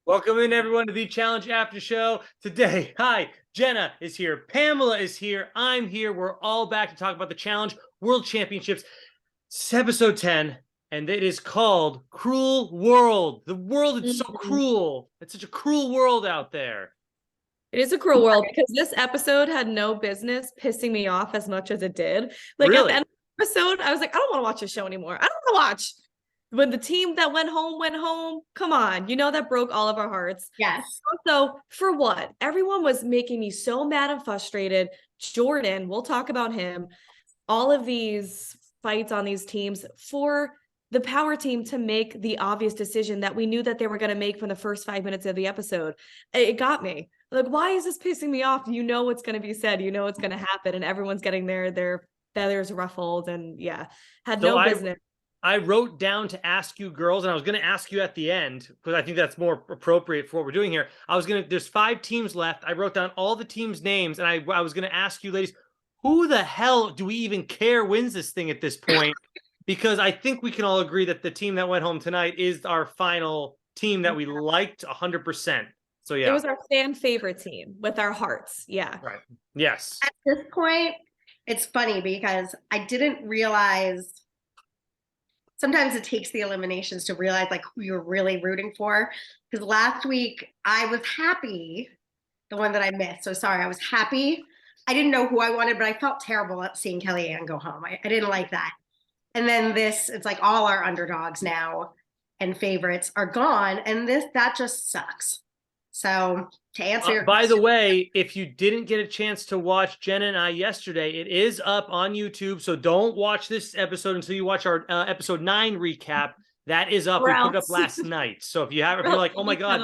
Welcome in, everyone, to the Challenge After Show. Today, Jenna is here. Pamela is here. I'm here. We're all back to talk about the Challenge World Championships. It's episode 10, and it is called Cruel World. The world is so cruel. It's such a cruel world out there. It is a cruel world because this episode had no business pissing me off as much as it did. Like Really? at the end of the episode, I was like, I don't want to watch this show anymore. I don't want to watch. When the team that went home, come on. You know that broke all of our hearts. Yes. So for what? Everyone was making me so mad and frustrated. Jordan, we'll talk about him. All of these fights on these teams for the power team to make the obvious decision that we knew that they were going to make from the first 5 minutes of the episode. It got me. Like, why is this pissing me off? You know what's going to be said. You know what's going to happen. And everyone's getting their feathers ruffled. And had no business. I wrote down to ask you girls, and I was going to ask you at the end, because I think that's more appropriate for what we're doing here. There's 5 teams left. I wrote down all the teams' names, and I was going to ask you ladies, who the hell do we even care wins this thing at this point? Because I think we can all agree that the team that went home tonight is our final team that we liked 100%. So yeah. It was our fan favorite team with our hearts. Yeah. Right. Yes. At this point, it's funny because I didn't realize sometimes it takes the eliminations to realize like who you're really rooting for. Because last week I was happy, the one that I missed. So sorry, I was happy. I didn't know who I wanted, but I felt terrible at seeing Kellyanne go home. I didn't like that. And then it's like all our underdogs now and favorites are gone. And that just sucks. So to answer your by the way, if you didn't get a chance to watch Jenna and I yesterday, it is up on YouTube. So don't watch this episode until you watch our episode 9 recap. That is up. We put it up last night. So if you're like, oh my God,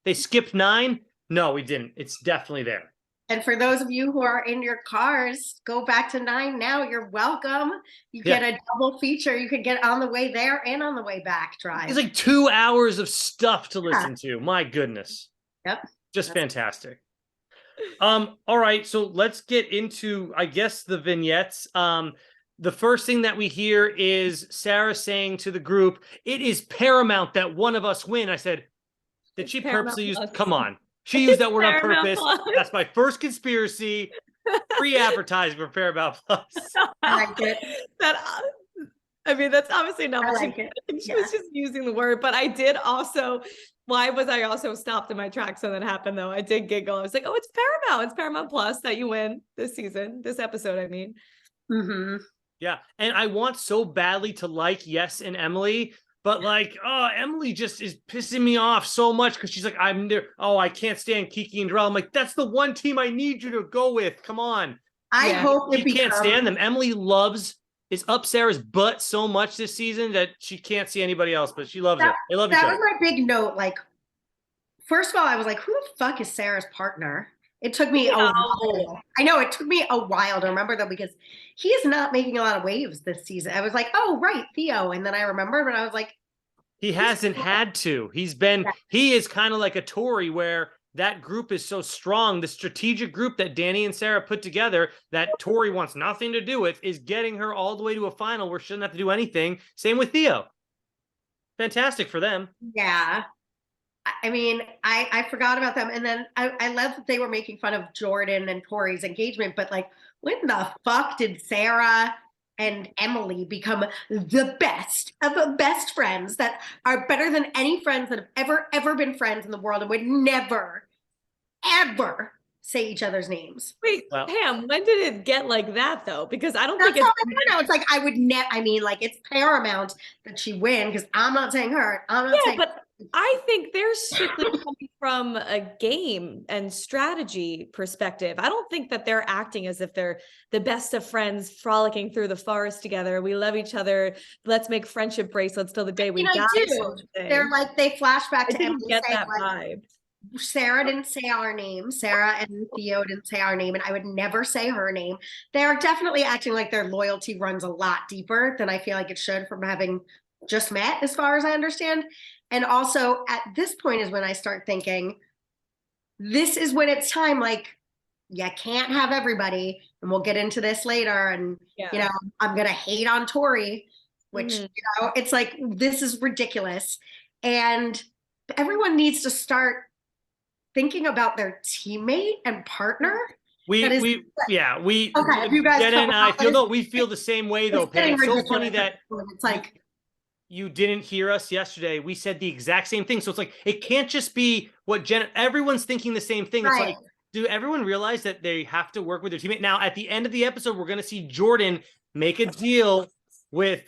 they skipped 9. No, we didn't. It's definitely there. And for those of you who are in your cars, go back to 9 now. You're welcome. You get a double feature. You could get on the way there and on the way back drive. It's like 2 hours of stuff to listen to. My goodness. Yep. Just fantastic. All right, so let's get into, I guess, the vignettes. The first thing that we hear is Sarah saying to the group, "It is paramount that one of us win." I said, did she purposely use? Come on. She used that word on purpose. That's my first conspiracy. Free advertising for Paramount Plus. I like it. That's obviously not what like she did. She was just using the word. But I did also, why was I also stopped in my tracks when that happened, though? I did giggle. I was like, oh, it's Paramount. It's Paramount Plus that you win this season, this episode, I mean. Mm-hmm. Yeah, and I want so badly to like Yes and Emily, but like, Emily just is pissing me off so much because she's like, I'm there. Oh, I can't stand Kiki and Darrell. I'm like, that's the one team I need you to go with. Come on. I hope you can't stand them. Emily is up Sarah's butt so much this season that she can't see anybody else, but she loves it. They love each other. That was my big note. Like, first of all, I was like, who the fuck is Sarah's partner? It took me a while. I know it took me a while to remember though, because he is not making a lot of waves this season. I was like, oh, right, Theo. And then I remembered, but I was like, he hasn't had to. He is kind of like a Tory where that group is so strong. The strategic group that Danny and Sarah put together that Tori wants nothing to do with is getting her all the way to a final where she doesn't have to do anything. Same with Theo. Fantastic for them. Yeah. I mean, I forgot about them. And then I love that they were making fun of Jordan and Tori's engagement, but like, when the fuck did Sarah and Emily become the best of the best friends that are better than any friends that have ever been friends in the world and would never, ever say each other's names? Wait, Pam, when did it get like that though? Because I don't think it's it's like I would never. I mean, like it's paramount that she win because I'm not saying her. I'm not saying. But I think they're strictly coming from a game and strategy perspective. I don't think that they're acting as if they're the best of friends frolicking through the forest together. We love each other. Let's make friendship bracelets till the day we die. They're like, they flash back to Emily get saying, that vibe. Sarah didn't say our name. Sarah and Theo didn't say our name, and I would never say her name. They are definitely acting like their loyalty runs a lot deeper than I feel like it should from having just met, as far as I understand. And also at this point is when I start thinking, this is when it's time, like, you can't have everybody. And we'll get into this later. And, you know, I'm going to hate on Tori, which, you know, it's like, this is ridiculous. And everyone needs to start thinking about their teammate and partner. We That is- we yeah we Okay, if you guys Jenna come and I up feel with- we feel the same way though, It's Pam. getting It's so ridiculous funny at that this point. It's like, you didn't hear us yesterday. We said the exact same thing. So it's like it can't just be what Jenna. Everyone's thinking the same thing. It's right. like, do everyone realize that they have to work with their teammate? Now, at the end of the episode, we're gonna see Jordan make a deal with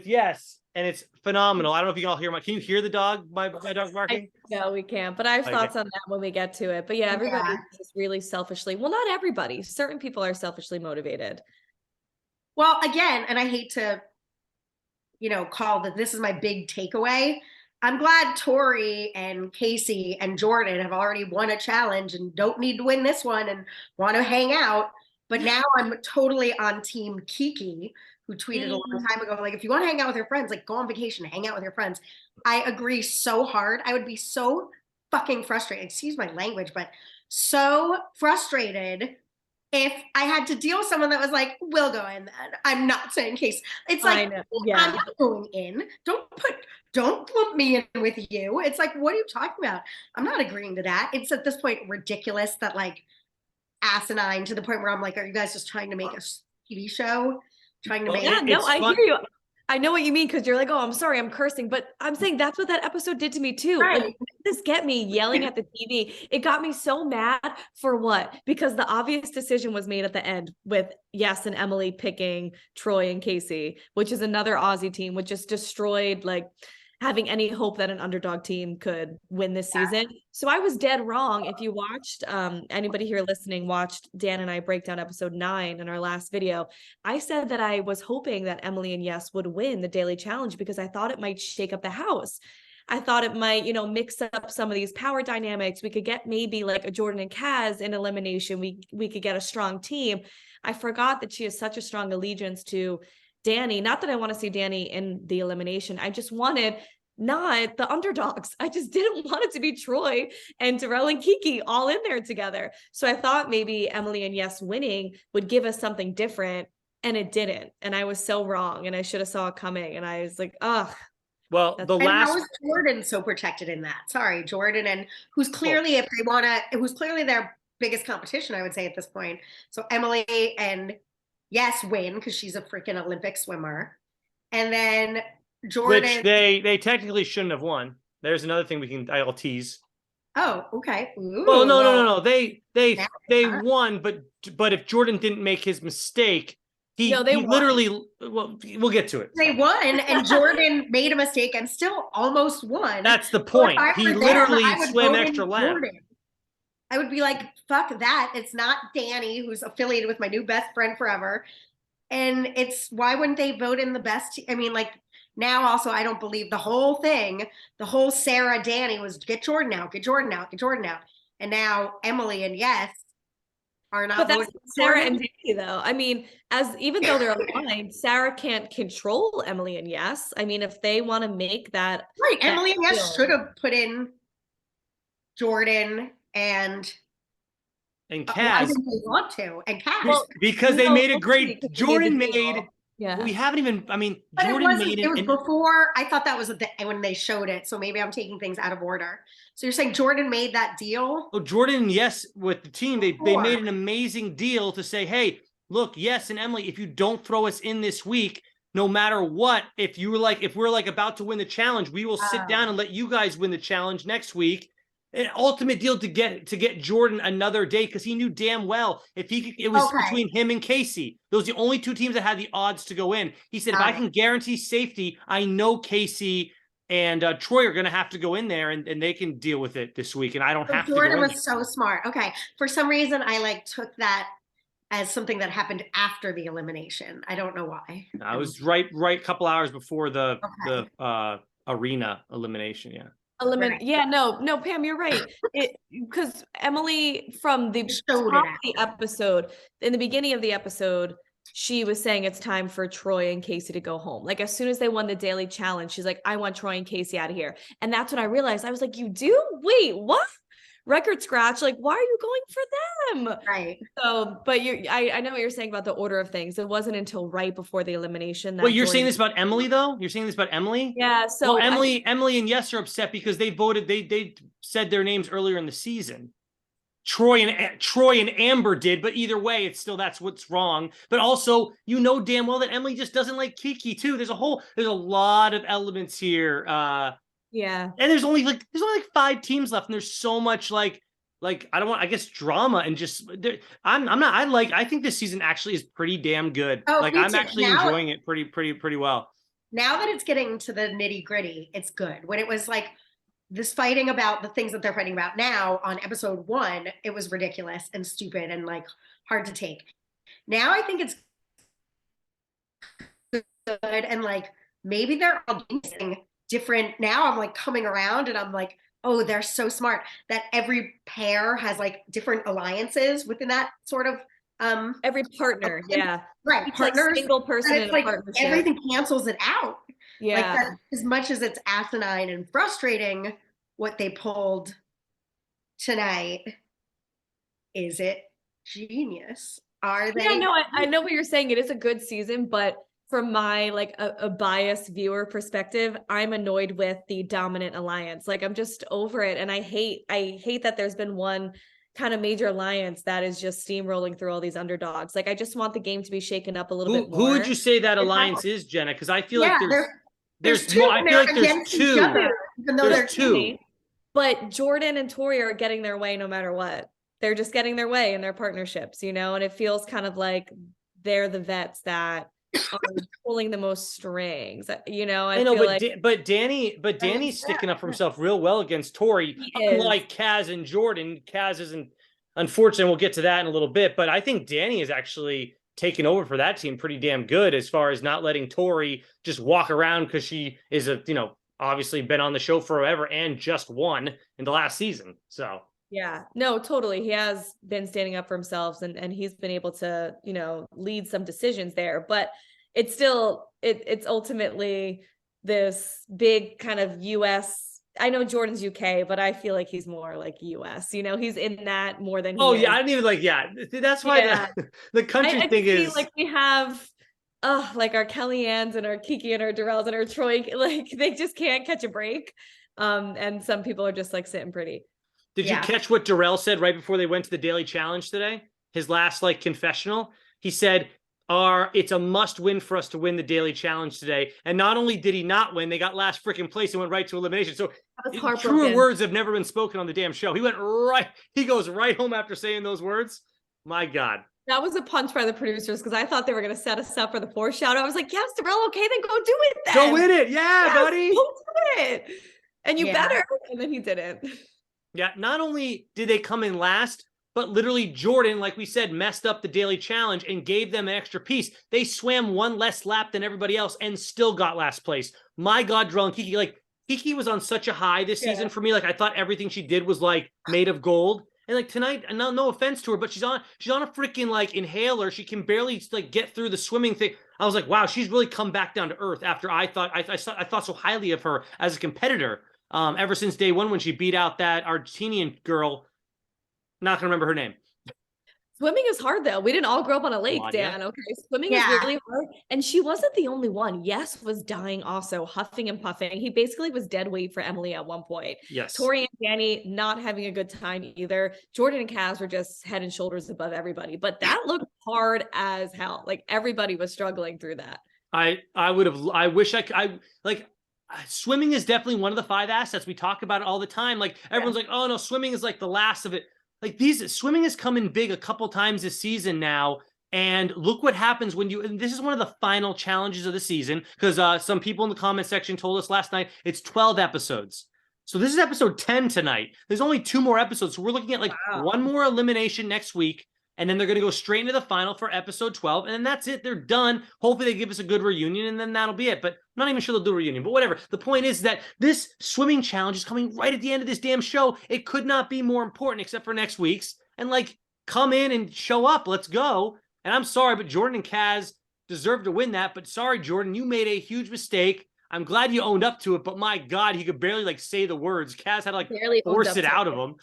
Yes, and it's phenomenal. I don't know if you can all hear my. Can you hear the dog? My dog barking. No, we can't. But I have Okay. thoughts on that when we get to it. But yeah, everybody Yeah. is really selfishly. Well, not everybody. Certain people are selfishly motivated. Well, again, and I hate to, call that this is my big takeaway. I'm glad Tori and Casey and Jordan have already won a challenge and don't need to win this one and want to hang out. But now I'm totally on team Kiki, who tweeted a long time ago, like, if you want to hang out with your friends, like, go on vacation, hang out with your friends. I agree so hard. I would be so fucking frustrated. Excuse my language, but so frustrated if I had to deal with someone that was like, we'll go in then. I'm not saying Casey. It's like, Yeah. I'm not going in. Don't lump me in with you. It's like, what are you talking about? I'm not agreeing to that. It's at this point ridiculous that, like, asinine to the point where I'm like, are you guys just trying to make a TV show? Trying to Well, make Yeah, no, it's I fun- hear you. I know what you mean because you're like, oh, I'm sorry, I'm cursing. But I'm saying that's what that episode did to me too. Right. Like, this get me yelling at the TV. It got me so mad for what? Because the obvious decision was made at the end with Yes and Emily picking Troy and Casey, which is another Aussie team, which just destroyed like having any hope that an underdog team could win this season. So I was dead wrong. If you watched, anybody here listening watched Dan and I break down episode 9 in our last video, I said that I was hoping that Emily and Yes would win the daily challenge because I thought it might shake up the house. I thought it might, mix up some of these power dynamics. We could get maybe like a Jordan and Kaz in elimination. We could get a strong team. I forgot that she has such a strong allegiance to Danny. Not that I want to see Danny in the elimination. I just wanted not the underdogs. I just didn't want it to be Troy and Darrell and Kiki all in there together. So I thought maybe Emily and Yes winning would give us something different, and it didn't. And I was so wrong, and I should have saw it coming. And I was like, ugh. Well, the And how last is Jordan so protected in that? Sorry, Jordan, and who's clearly, if they want to, who's clearly their biggest competition, I would say at this point. So Emily and Yes win because she's a freaking Olympic swimmer, and then Jordan. which they technically shouldn't have won. There's another thing I'll tease. Oh, okay. Ooh, Well, no. They Yeah. won, but if Jordan didn't make his mistake, he No, they won. literally. Well, we'll get to it. They won, and Jordan made a mistake and still almost won. That's the So if point. I He were them, literally I would swam vote in extra lap. Jordan. I would be like, fuck that. It's not Danny, who's affiliated with my new best friend forever. And it's, why wouldn't they vote in the best? I mean, like, now also, I don't believe the whole thing. The whole Sarah Danny was get Jordan out, get Jordan out, get Jordan out. And now Emily and Yes are not But that's voting for Sarah Jordan. and Danny, though. I mean, even though they're aligned, Sarah can't control Emily and Yes. I mean, if they want to make that Right. Emily and Yes deal. should have put in Jordan and And why Kaz, didn't they want to? And Kaz. Well, because they no, made a because great. they made Jordan the deal. made. Yeah. We haven't even. I mean, But Jordan it wasn't, made it was an. before. I thought that was when they showed it. So maybe I'm taking things out of order. So you're saying Jordan made that deal? Oh, Jordan, Yes, with the team, they Before. made an amazing deal to say, hey, look, Yes and Emily, if you don't throw us in this week, no matter what, if we're like about to win the challenge, we will sit down and let you guys win the challenge next week. An ultimate deal to get Jordan another day because he knew damn well it was between him and Casey. Those are the only two teams that had the odds to go in. He said, if I can guarantee safety, I know Casey and Troy are going to have to go in there and they can deal with it this week. And I don't have to go in Jordan there. was so smart. Okay. For some reason, I took that as something that happened after the elimination. I don't know why. I was right a couple hours before the arena elimination. Yeah. Yeah, no, Pam, you're right. Because Emily, from the Showed top it of the episode, in the beginning of the episode, she was saying it's time for Troy and Casey to go home. Like, as soon as they won the daily challenge, she's like, I want Troy and Casey out of here. And that's when I realized, I was like, you do? Wait, what? record scratch. Like, why are you going for them? Right. So, but I know what you're saying about the order of things. It wasn't until right before the elimination that Wait, you're saying Jordan- this about Emily though? You're saying this about Emily? Yeah. So Well, Emily and Yes are upset because they voted. They said their names earlier in the season. Troy and Amber did, but either way, it's still that's what's wrong. But also, you know damn well that Emily just doesn't like Kiki too. There's a lot of elements here. yeah. And there's only like 5 teams left, and there's so much like I don't want, I guess, drama and just I'm not, I think this season actually is pretty damn good. Oh, Like me I'm too. actually Now- enjoying it pretty well. Now that it's getting to the nitty gritty, it's good. When it was like this fighting about the things that they're fighting about now on episode 1, it was ridiculous and stupid and like hard to take. Now I think it's good, and like maybe they're all doing different. Now I'm like coming around and I'm like, oh, they're so smart that every pair has like different alliances within that sort of Every partner. Yeah. right It's like partners. single person And in it's a like partnership. everything cancels it out. Like Yeah. that, as much as it's asinine and frustrating what they pulled tonight, is it genius? Are they? Yeah, no, I know what you're saying. It is a good season, but from my like a biased viewer perspective, I'm annoyed with the dominant alliance. Like I'm just over it. And I hate that there's been one kind of major alliance that is just steamrolling through all these underdogs. Like I just want the game to be shaken up a little bit more. Who would you say that It's alliance not- is, Jenna? Because I feel Yeah, like there's two. more. I and feel they're like there's against each 2. other, even though There's they're 2. teammates. But Jordan and Tori are getting their way no matter what. They're just getting their way in their partnerships, you know, and it feels kind of like they're the vets that are pulling the most strings, you know. I know, feel but like Danny's sticking up for himself real well against Tori. He is. Unlike Kaz and Jordan, Kaz isn't. Unfortunately, we'll get to that in a little bit. But I think Danny is actually taking over for that team pretty damn good as far as not letting Tori just walk around because she is obviously been on the show forever and just won in the last season. So yeah, no, totally. He has been standing up for himself and he's been able to, lead some decisions there, but it's still, it's ultimately this big kind of US. I know Jordan's UK, but I feel like he's more like US, he's in that more than he is. I didn't even that's why the country I thing is like we have like our Kellyanne's and our Kiki and our Darrell's and our Troy, like they just can't catch a break. And some people are just like sitting pretty. Did you catch what Darrell said right before they went to the Daily Challenge today? His last confessional. He said, it's a must win for us to win the Daily Challenge today. And not only did he not win, they got last freaking place and went right to elimination. So truer words have never been spoken on the damn show. He goes right home after saying those words. My God. That was a punch by the producers because I thought they were going to set us up for the foreshadow. I was like, yes, Darrell, okay, then go do it then. Go win it. Yeah, yes, buddy. Go do it. And you better. And then he didn't. Yeah, not only did they come in last, but literally Jordan, like we said, messed up the Daily Challenge and gave them an extra piece. They swam one less lap than everybody else and still got last place. My God, Darrell and Kiki, Kiki was on such a high this season for me. I thought everything she did was made of gold. And tonight, no offense to her, but she's on a freaking inhaler. She can barely get through the swimming thing. I was like, wow, she's really come back down to earth after I thought so highly of her as a competitor. Ever since day one when she beat out that Argentinian girl, not gonna remember her name. Swimming is hard though. We didn't all grow up on a lake, Dan. Okay, swimming is really hard, and she wasn't the only one. Yes was dying also, huffing and puffing. He basically was dead weight for Emily at one point. Yes, Tori and Danny not having a good time either. Jordan and Kaz were just head and shoulders above everybody, but that looked hard as hell. Everybody was struggling through that. I wish swimming is definitely one of the 5 assets. We talk about it all the time. Everyone's like, oh no, swimming is the last of it. Swimming has come in big a couple times this season now. And look what happens and this is one of the final challenges of the season, because some people in the comment section told us last night it's 12 episodes. So this is episode 10 tonight. There's only 2 more episodes. So we're looking at one more elimination next week. And then they're going to go straight into the final for episode 12. And then that's it. They're done. Hopefully they give us a good reunion and then that'll be it. But I'm not even sure they'll do a reunion, but whatever. The point is that this swimming challenge is coming right at the end of this damn show. It could not be more important except for next week's. And come in and show up. Let's go. And I'm sorry, but Jordan and Kaz deserve to win that. But sorry, Jordan, you made a huge mistake. I'm glad you owned up to it. But my God, he could barely say the words. Kaz had to force it out of him.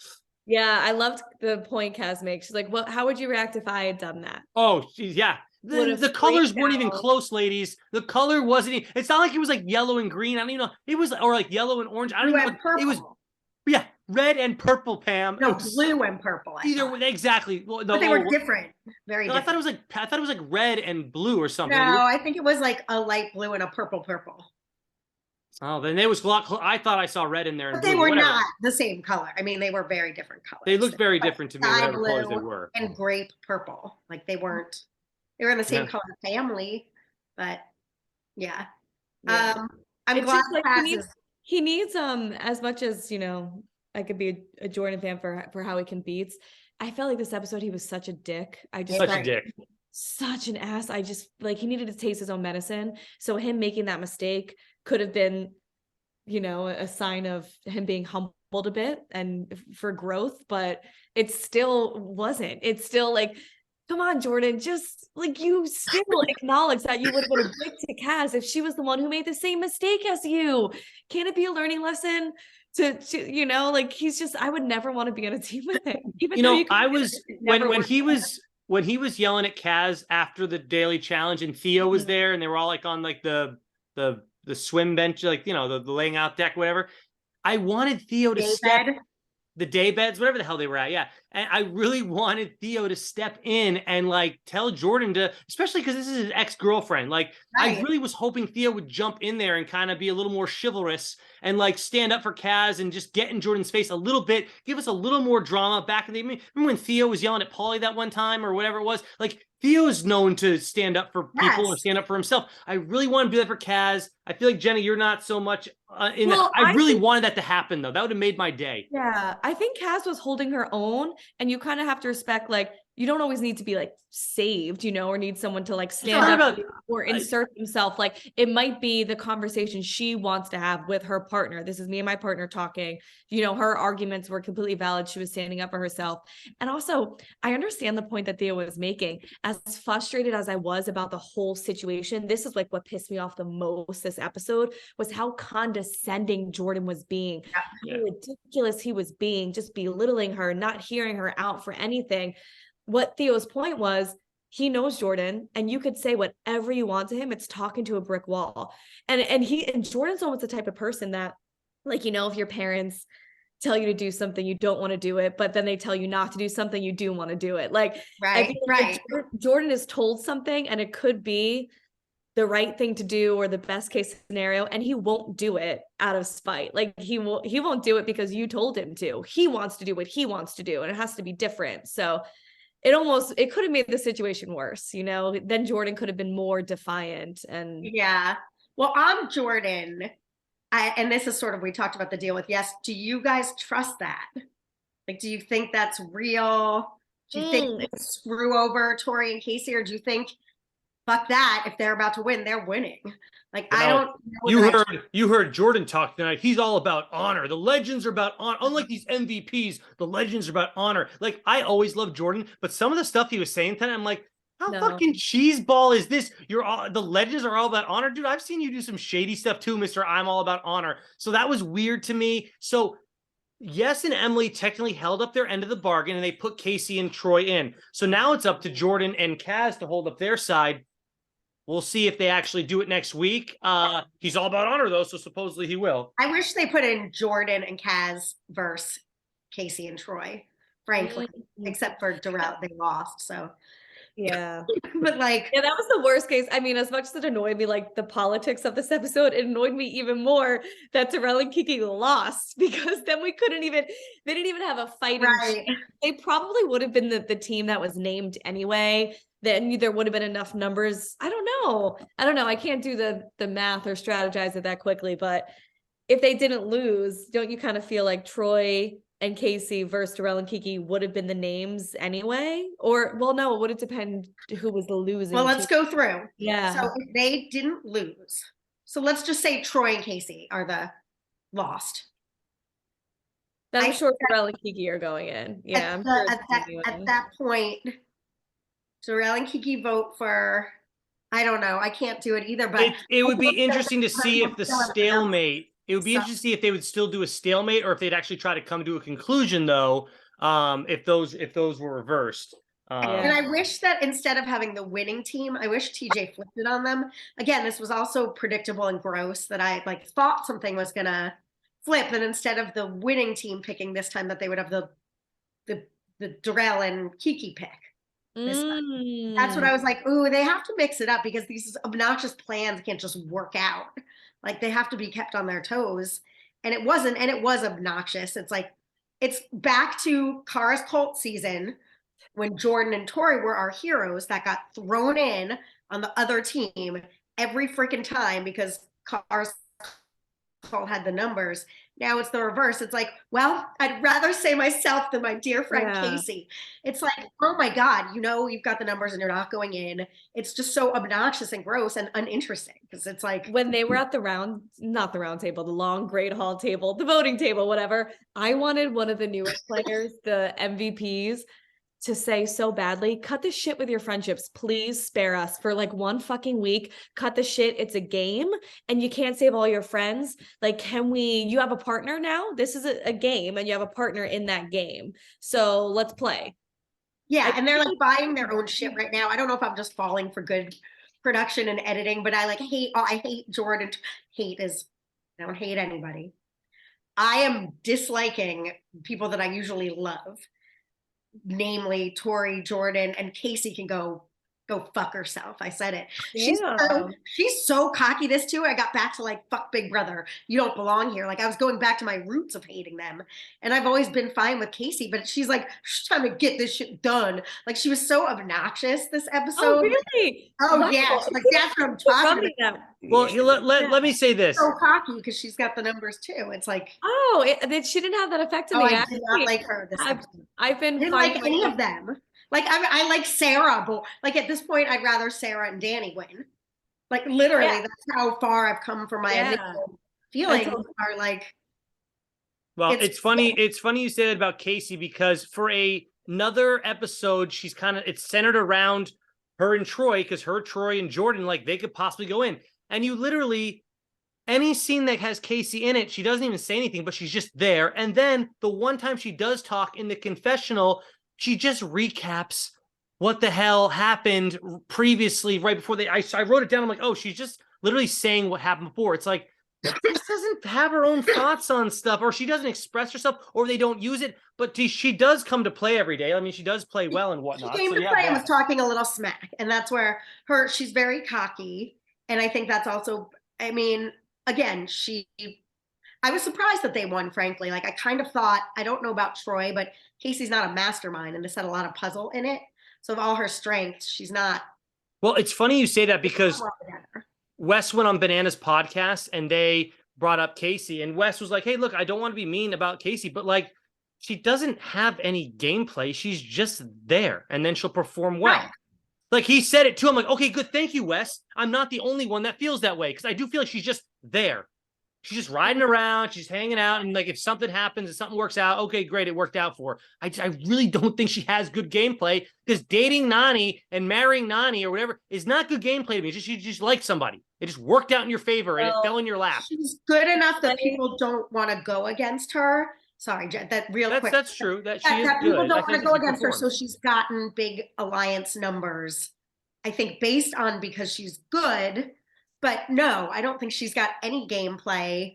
Yeah, I loved the point Kaz makes. She's like, "Well, how would you react if I had done that?" Oh, geez, yeah. Would've The colors freaked weren't even out. close, ladies. The color wasn't. It's not like it was like yellow and green. I don't even know. It was or like yellow and orange. I don't Blue even know. and purple. It was yeah, red and purple, Pam. No, It's blue and purple. either way, exactly. Well, But they were different, very no, I thought it different. was like red and blue or something. No, I think it was like a light blue and a purple. Oh, then it was a lot. I thought I saw red in there and But they blue. were Whatever. not the same color. I mean, they were very different colors. They looked very Like different to me, sky whatever colors they blue were. and grape purple. Like they weren't. They were in the same Yeah. color family, but yeah. Yeah. I'm It's glad just like Kaz is. he needs as much as I could be a Jordan fan for how he competes. I felt like this episode he was such a dick. I just Such a felt dick. such an ass. I just like he needed to taste his own medicine. So him making that mistake could have been, a sign of him being humbled a bit and for growth, but it still wasn't. It's still like, come on, Jordan, just like you still acknowledge that you would have been a dick to Kaz if she was the one who made the same mistake as you. Can't it be a learning lesson to like he's just I would never want to be on a team with him. Even though I was when he was yelling at Kaz after the daily challenge and Theo was there and they were all like on like the swim bench, like the laying out deck, whatever. I wanted Theo to step the day beds, whatever the hell they were at. Yeah. And I really wanted Theo to step in and like tell Jordan to, especially because this is his ex-girlfriend. Like Right. I really was hoping Theo would jump in there and kind of be a little more chivalrous and like stand up for Kaz and just get in Jordan's face a little bit, give us a little more drama back in the remember when Theo was yelling at Paulie that one time or whatever it was? Like Theo's known to stand up for people or stand up for himself. I really want to do that for Kaz. I feel like Jenna, you're not so much in that. I really wanted that to happen though. That would have made my day. Yeah, I think Kaz was holding her own, and you kind of have to respect, like, you don't always need to be like saved, or need someone to like stand up or insert himself. Like it might be the conversation she wants to have with her partner. This is me and my partner talking. Her arguments were completely valid. She was standing up for herself. And also, I understand the point that Theo was making. As frustrated as I was about the whole situation, this is like what pissed me off the most this episode was how condescending Jordan was being, how ridiculous he was being, just belittling her, not hearing her out for anything. What Theo's point was, he knows Jordan and you could say whatever you want to him. It's talking to a brick wall. And Jordan's almost the type of person that, like, if your parents tell you to do something, you don't want to do it, but then they tell you not to do something, you do want to do it. Like, right. Jordan is told something and it could be the right thing to do or the best case scenario, and he won't do it out of spite. Like he won't do it because you told him to. He wants to do what he wants to do, and it has to be different. So it could have made the situation worse, then Jordan could have been more defiant. And yeah, well, I'm Jordan, and this is sort of, we talked about the deal with Yes. Do you guys trust that? Like, do you think that's real? Do you think they screw over Tori and Casey, or do you think fuck that, if they're about to win, they're winning? Like, I don't know. You heard Jordan talk tonight. He's all about honor. The legends are about honor. Unlike these MVPs, the legends are about honor. Like, I always loved Jordan, but some of the stuff he was saying tonight, I'm like, how fucking cheeseball is this? The legends are all about honor. Dude, I've seen you do some shady stuff too, Mr. I'm all about honor. So that was weird to me. So Yes and Emily technically held up their end of the bargain and they put Casey and Troy in. So now it's up to Jordan and Kaz to hold up their side. We'll see if they actually do it next week. He's all about honor, though, so supposedly he will. I wish they put in Jordan and Kaz versus Casey and Troy, frankly, except for Darrell. They lost, so. Yeah. But like. Yeah, that was the worst case. I mean, as much as it annoyed me, like the politics of this episode, it annoyed me even more that Darrell and Kiki lost, because then they didn't even have a fight. Right. They probably would have been the team that was named anyway. Then there would have been enough numbers. I don't know. I can't do the math or strategize it that quickly, but if they didn't lose, don't you kind of feel like Troy and Casey versus Darrell and Kiki would have been the names anyway? Or, well, no, it would have depended who was the losing. Well, let's go through. Yeah. So if they didn't lose, so let's just say Troy and Casey are the lost. Then I'm sure Darrell and Kiki are going in. Yeah. At that point, Darrell and Kiki vote for, I don't know, I can't do it either, but it would be interesting to see if the stalemate, it would be interesting to see if they would still do a stalemate or if they'd actually try to come to a conclusion, though. if those were reversed. And I wish that instead of having the winning team, I wish TJ flipped it on them. Again, this was also predictable and gross that I like thought something was gonna flip, and instead of the winning team picking this time, that they would have the Darrell and Kiki pick this time. That's what I was like, ooh, they have to mix it up because these obnoxious plans can't just work out. Like they have to be kept on their toes. And it wasn't, and it was obnoxious. It's like, it's back to Kara's cult season when Jordan and Tori were our heroes that got thrown in on the other team every freaking time because Kara's cult had the numbers. Now it's the reverse. It's like, well, I'd rather say myself than my dear friend Casey. It's like, oh my God, you know, you've got the numbers and you're not going in. It's just so obnoxious and gross and uninteresting because it's like when they were at the not the round table, the long great hall table, the voting table, whatever. I wanted one of the newest players, the MVPs, to say so badly, cut the shit with your friendships. Please spare us for like one fucking week. Cut the shit. It's a game and you can't save all your friends. Like, you have a partner now? This is a game and you have a partner in that game. So let's play. Yeah. And they're like buying their own shit right now. I don't know if I'm just falling for good production and editing, but I hate Jordan. I don't hate anybody. I am disliking people that I usually love. Namely Tori, Jordan, and Casey can go fuck herself. I said it. She's so cocky this too. I got back to like, fuck Big Brother. You don't belong here. Like I was going back to my roots of hating them. And I've always been fine with Casey, but she's like, she's trying to get this shit done. Like she was so obnoxious this episode. Oh, really? Oh wow. Yeah. She's like, that's what I'm talking about. Well, let me say this. So cocky because she's got the numbers too. It's like, she didn't have that effect on me. I did not like her this episode. I've been I didn't like any of them. Like I like Sarah, but like at this point, I'd rather Sarah and Danny win. Like literally, that's how far I've come from my initial feelings. Are like, well, it's funny. It's funny you say that about Casey because for another episode, it's centered around her and Troy because Troy and Jordan, like they could possibly go in, and you literally. Any scene that has Casey in it, she doesn't even say anything, but she's just there. And then the one time she does talk in the confessional, she just recaps what the hell happened previously, right before I wrote it down. I'm like, oh, she's just literally saying what happened before. It's like, this doesn't have her own thoughts on stuff, or she doesn't express herself, or they don't use it. But she does come to play every day. I mean, she does play well and whatnot. She came to play and was talking a little smack. And that's where she's very cocky. And I think that's also, I mean, again, I was surprised that they won, frankly. Like I kind of thought, I don't know about Troy, but Casey's not a mastermind and this had a lot of puzzle in it. So of all her strengths, she's not. Well, it's funny you say that because Wes went on Banana's podcast and they brought up Casey and Wes was like, hey, look, I don't want to be mean about Casey, but like she doesn't have any gameplay. She's just there and then she'll perform well. Right. Like he said it too. I'm like, okay, good. Thank you, Wes. I'm not the only one that feels that way because I do feel like she's just there. She's just riding around. She's hanging out. And like, if something happens, if something works out, okay, great. It worked out for her. I really don't think she has good gameplay because dating Nany and marrying Nany or whatever is not good gameplay to me. She just liked somebody. It just worked out in your favor and it fell in your lap. She's good enough that people don't want to go against her. Sorry, quick. That's true. That she is that good. People don't want to go against her, so she's gotten big alliance numbers. I think based on because she's good, but no, I don't think she's got any gameplay.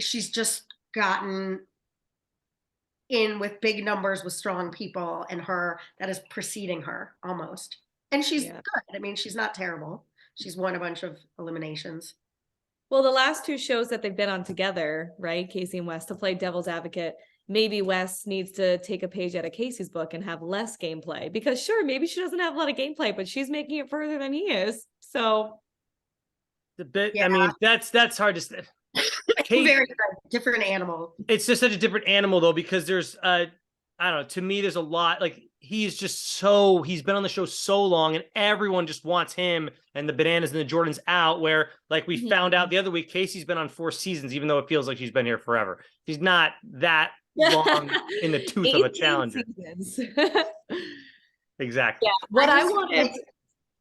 She's just gotten in with big numbers with strong people and her that is preceding her almost. And she's good. I mean, she's not terrible. She's won a bunch of eliminations. Well, the last two shows that they've been on together, right? Casey and Wes, to play devil's advocate, maybe Wes needs to take a page out of Casey's book and have less gameplay because sure, maybe she doesn't have a lot of gameplay, but she's making it further than he is. So the bit, I mean, that's hard to say. Very different animal. It's just such a different animal though, because there's I don't know, to me, there's a lot like he's been on the show so long and everyone just wants him and the Bananas and the Jordans out where like we found out the other week, Casey's been on 4 seasons, even though it feels like she's been here forever. She's not that long in the tooth of a challenger. Exactly. Yeah. What I wanted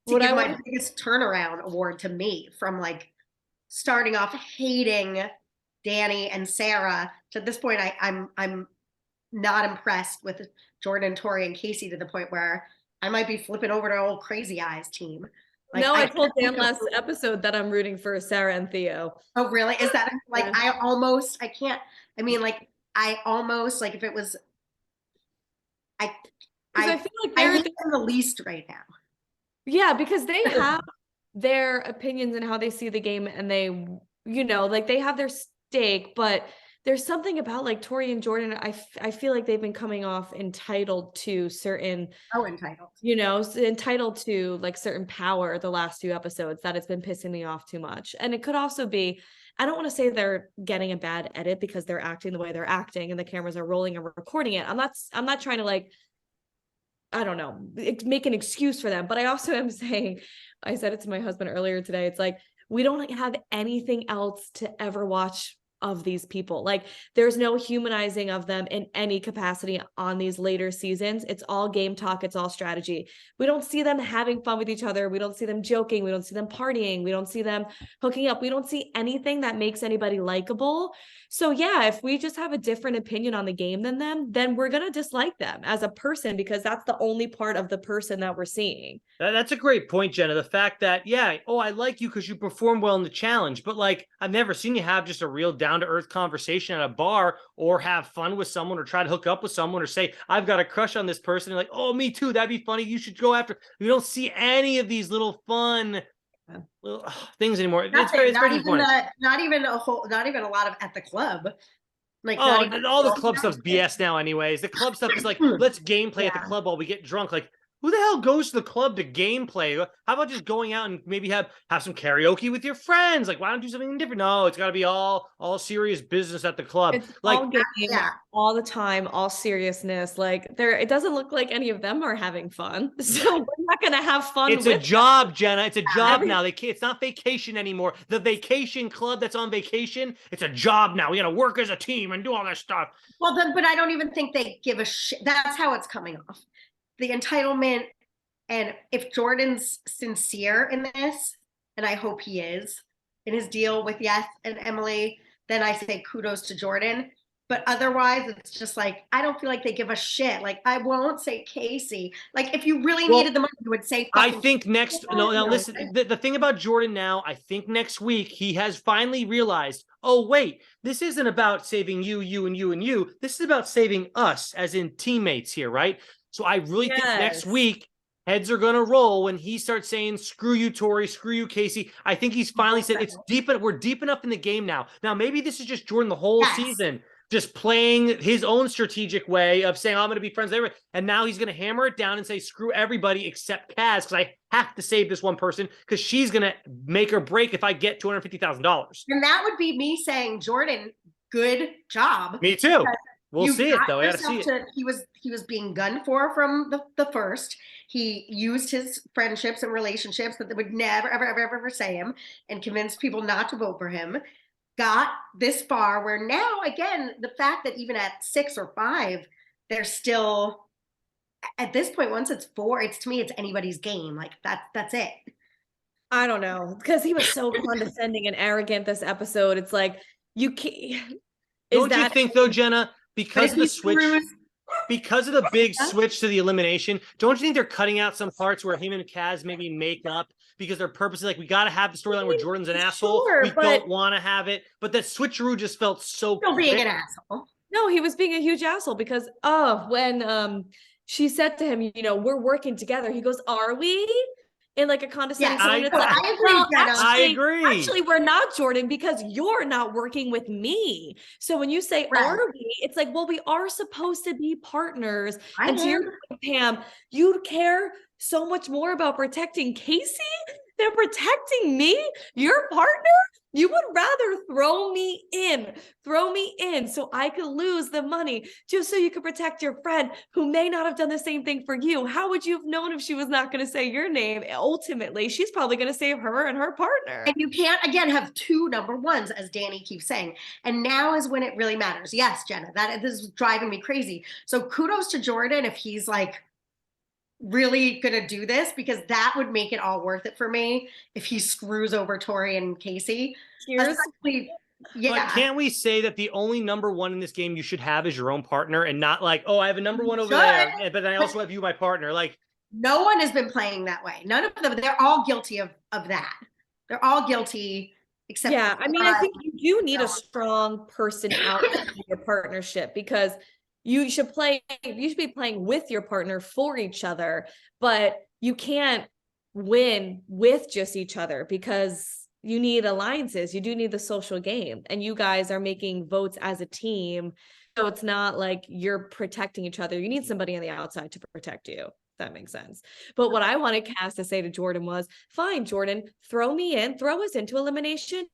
to give my biggest turnaround award to me from like starting off hating Danny and Sarah to this point, I'm not impressed with Jordan, Tori, and Casey to the point where I might be flipping over to old Crazy Eyes team. Like, No, I told can't Dan think of- last episode that I'm rooting for Sarah and Theo. Oh, really? Is that like, Yeah. I can't, I mean, like, I almost, like, if it was, I, Because I I, feel like I they're hate them the least right now. yeah, because they have their opinions and how they see the game, and they, like they have their stake, but there's something about like Tori and Jordan. I feel like they've been coming off entitled to certain, Oh, entitled. entitled to like certain power the last few episodes that it's been pissing me off too much. And it could also be, I don't want to say they're getting a bad edit because they're acting the way they're acting and the cameras are rolling and recording it. I'm not trying to like, I don't know, make an excuse for them. But I also am saying, I said it to my husband earlier today. It's like, we don't have anything else to ever watch of these people. Like, there's no humanizing of them in any capacity on these later seasons. It's all game talk. It's all strategy. We don't see them having fun with each other. We don't see them joking. We don't see them partying. We don't see them hooking up. We don't see anything that makes anybody likable. So yeah, if we just have a different opinion on the game than them, then we're going to dislike them as a person because that's the only part of the person that we're seeing. That's a great point, Jenna. The fact that, yeah, oh, I like you because you perform well in the challenge, but like, I've never seen you have just a real down to earth conversation at a bar or have fun with someone or try to hook up with someone or say, I've got a crush on this person. You're like, oh, me too. That'd be funny. You should go after. You don't see any of these little fun little things anymore. It's very disappointing. Not even a lot of at the club. Like, Oh, not even all the club stuff's BS now, anyways. The club stuff is like, let's gameplay at the Yeah. club while we get drunk. Like, who the hell goes to the club to gameplay? How about just going out and maybe have some karaoke with your friends? Like, why don't you do something different? No, it's got to be all serious business at the club. It's Like, all game, Yeah. all the time, all seriousness. Like it doesn't look like any of them are having fun. So we're not gonna have fun. it's a with job, Jenna. It's a job Every- now. They can't, it's not vacation anymore. The vacation club that's on vacation, it's a job now. We got to work as a team and do all that stuff. Well, then, but I don't even think they give a shit. That's how it's coming off. The entitlement. And if Jordan's sincere in this, and I hope he is in his deal with Yes and Emily, then I say kudos to Jordan. But otherwise, it's just like, I don't feel like they give a shit. Like, I won't say Casey. Like, if you really needed the money, you would say I fucking think next, no, now No. listen, the thing about Jordan now, I think next week he has finally realized, oh, wait, this isn't about saving you, you, and you, and you. This is about saving us as in teammates here, right? So I really think next Yes. week, heads are going to roll when he starts saying, screw you, Tori, screw you, Casey. I think he's finally said, it's deep, we're deep enough in the game now. Now, maybe this is just Jordan the whole Yes. season, just playing his own strategic way of saying, I'm going to be friends with everyone. And now he's going to hammer it down and say, screw everybody except Kaz, because I have to save this one person because she's going to make or break if I get $250,000. And that would be me saying, Jordan, good job. Me too. We'll see it though. I gotta see it. He was being gunned for from the first. He used his friendships and relationships that they would never, ever say him and convinced people not to vote for him. Got this far where now, again, the fact that even at 6 or 5, they're still at this point, once it's 4, it's to me, it's anybody's game. Like that's it. I don't know, because he was so condescending and arrogant this episode. It's like, you can't. Don't you think though, Jenna, because of the switch, because of the big switch to the elimination, don't you think they're cutting out some parts where him and Kaz maybe make up because they're purposely like, we got to have the storyline where Jordan's an asshole. We don't want to have it. But that switcheroo just felt so still being an asshole. No, he was being a huge asshole because when she said to him, we're working together. He goes, "Are we?" In like a condescending tone. It's like, I agree, Jenna. I agree. Actually, we're not, Jordan, because you're not working with me. So when you say, are we? It's like, well, we are supposed to be partners. And to your point, Pam, you care so much more about protecting Casey than protecting me, your partner. You would rather throw me in so I could lose the money just so you could protect your friend who may not have done the same thing for you. How would you have known if she was not going to say your name? Ultimately, she's probably going to save her and her partner. And you can't, again, have 2 number ones, as Danny keeps saying. And now is when it really matters. Yes, Jenna, this is driving me crazy. So kudos to Jordan if he's like really going to do this, because that would make it all worth it for me if he screws over Tori and Casey. Here's Yeah. But can't we say that the only number one in this game you should have is your own partner, and not like, oh, I have a number one over there, but I also have you, my partner. Like, no one has been playing that way. None of them. They're all guilty of that. They're all guilty, except Yeah, for I mean, I think you do need a strong person outside of your partnership, because you should be playing with your partner for each other, but you can't win with just each other, because you need alliances. You do need the social game, and you guys are making votes as a team. So it's not like you're protecting each other. You need somebody on the outside to protect you. That makes sense. But what I wanted Cass to say to Jordan was, fine, Jordan, throw me in, throw us into elimination.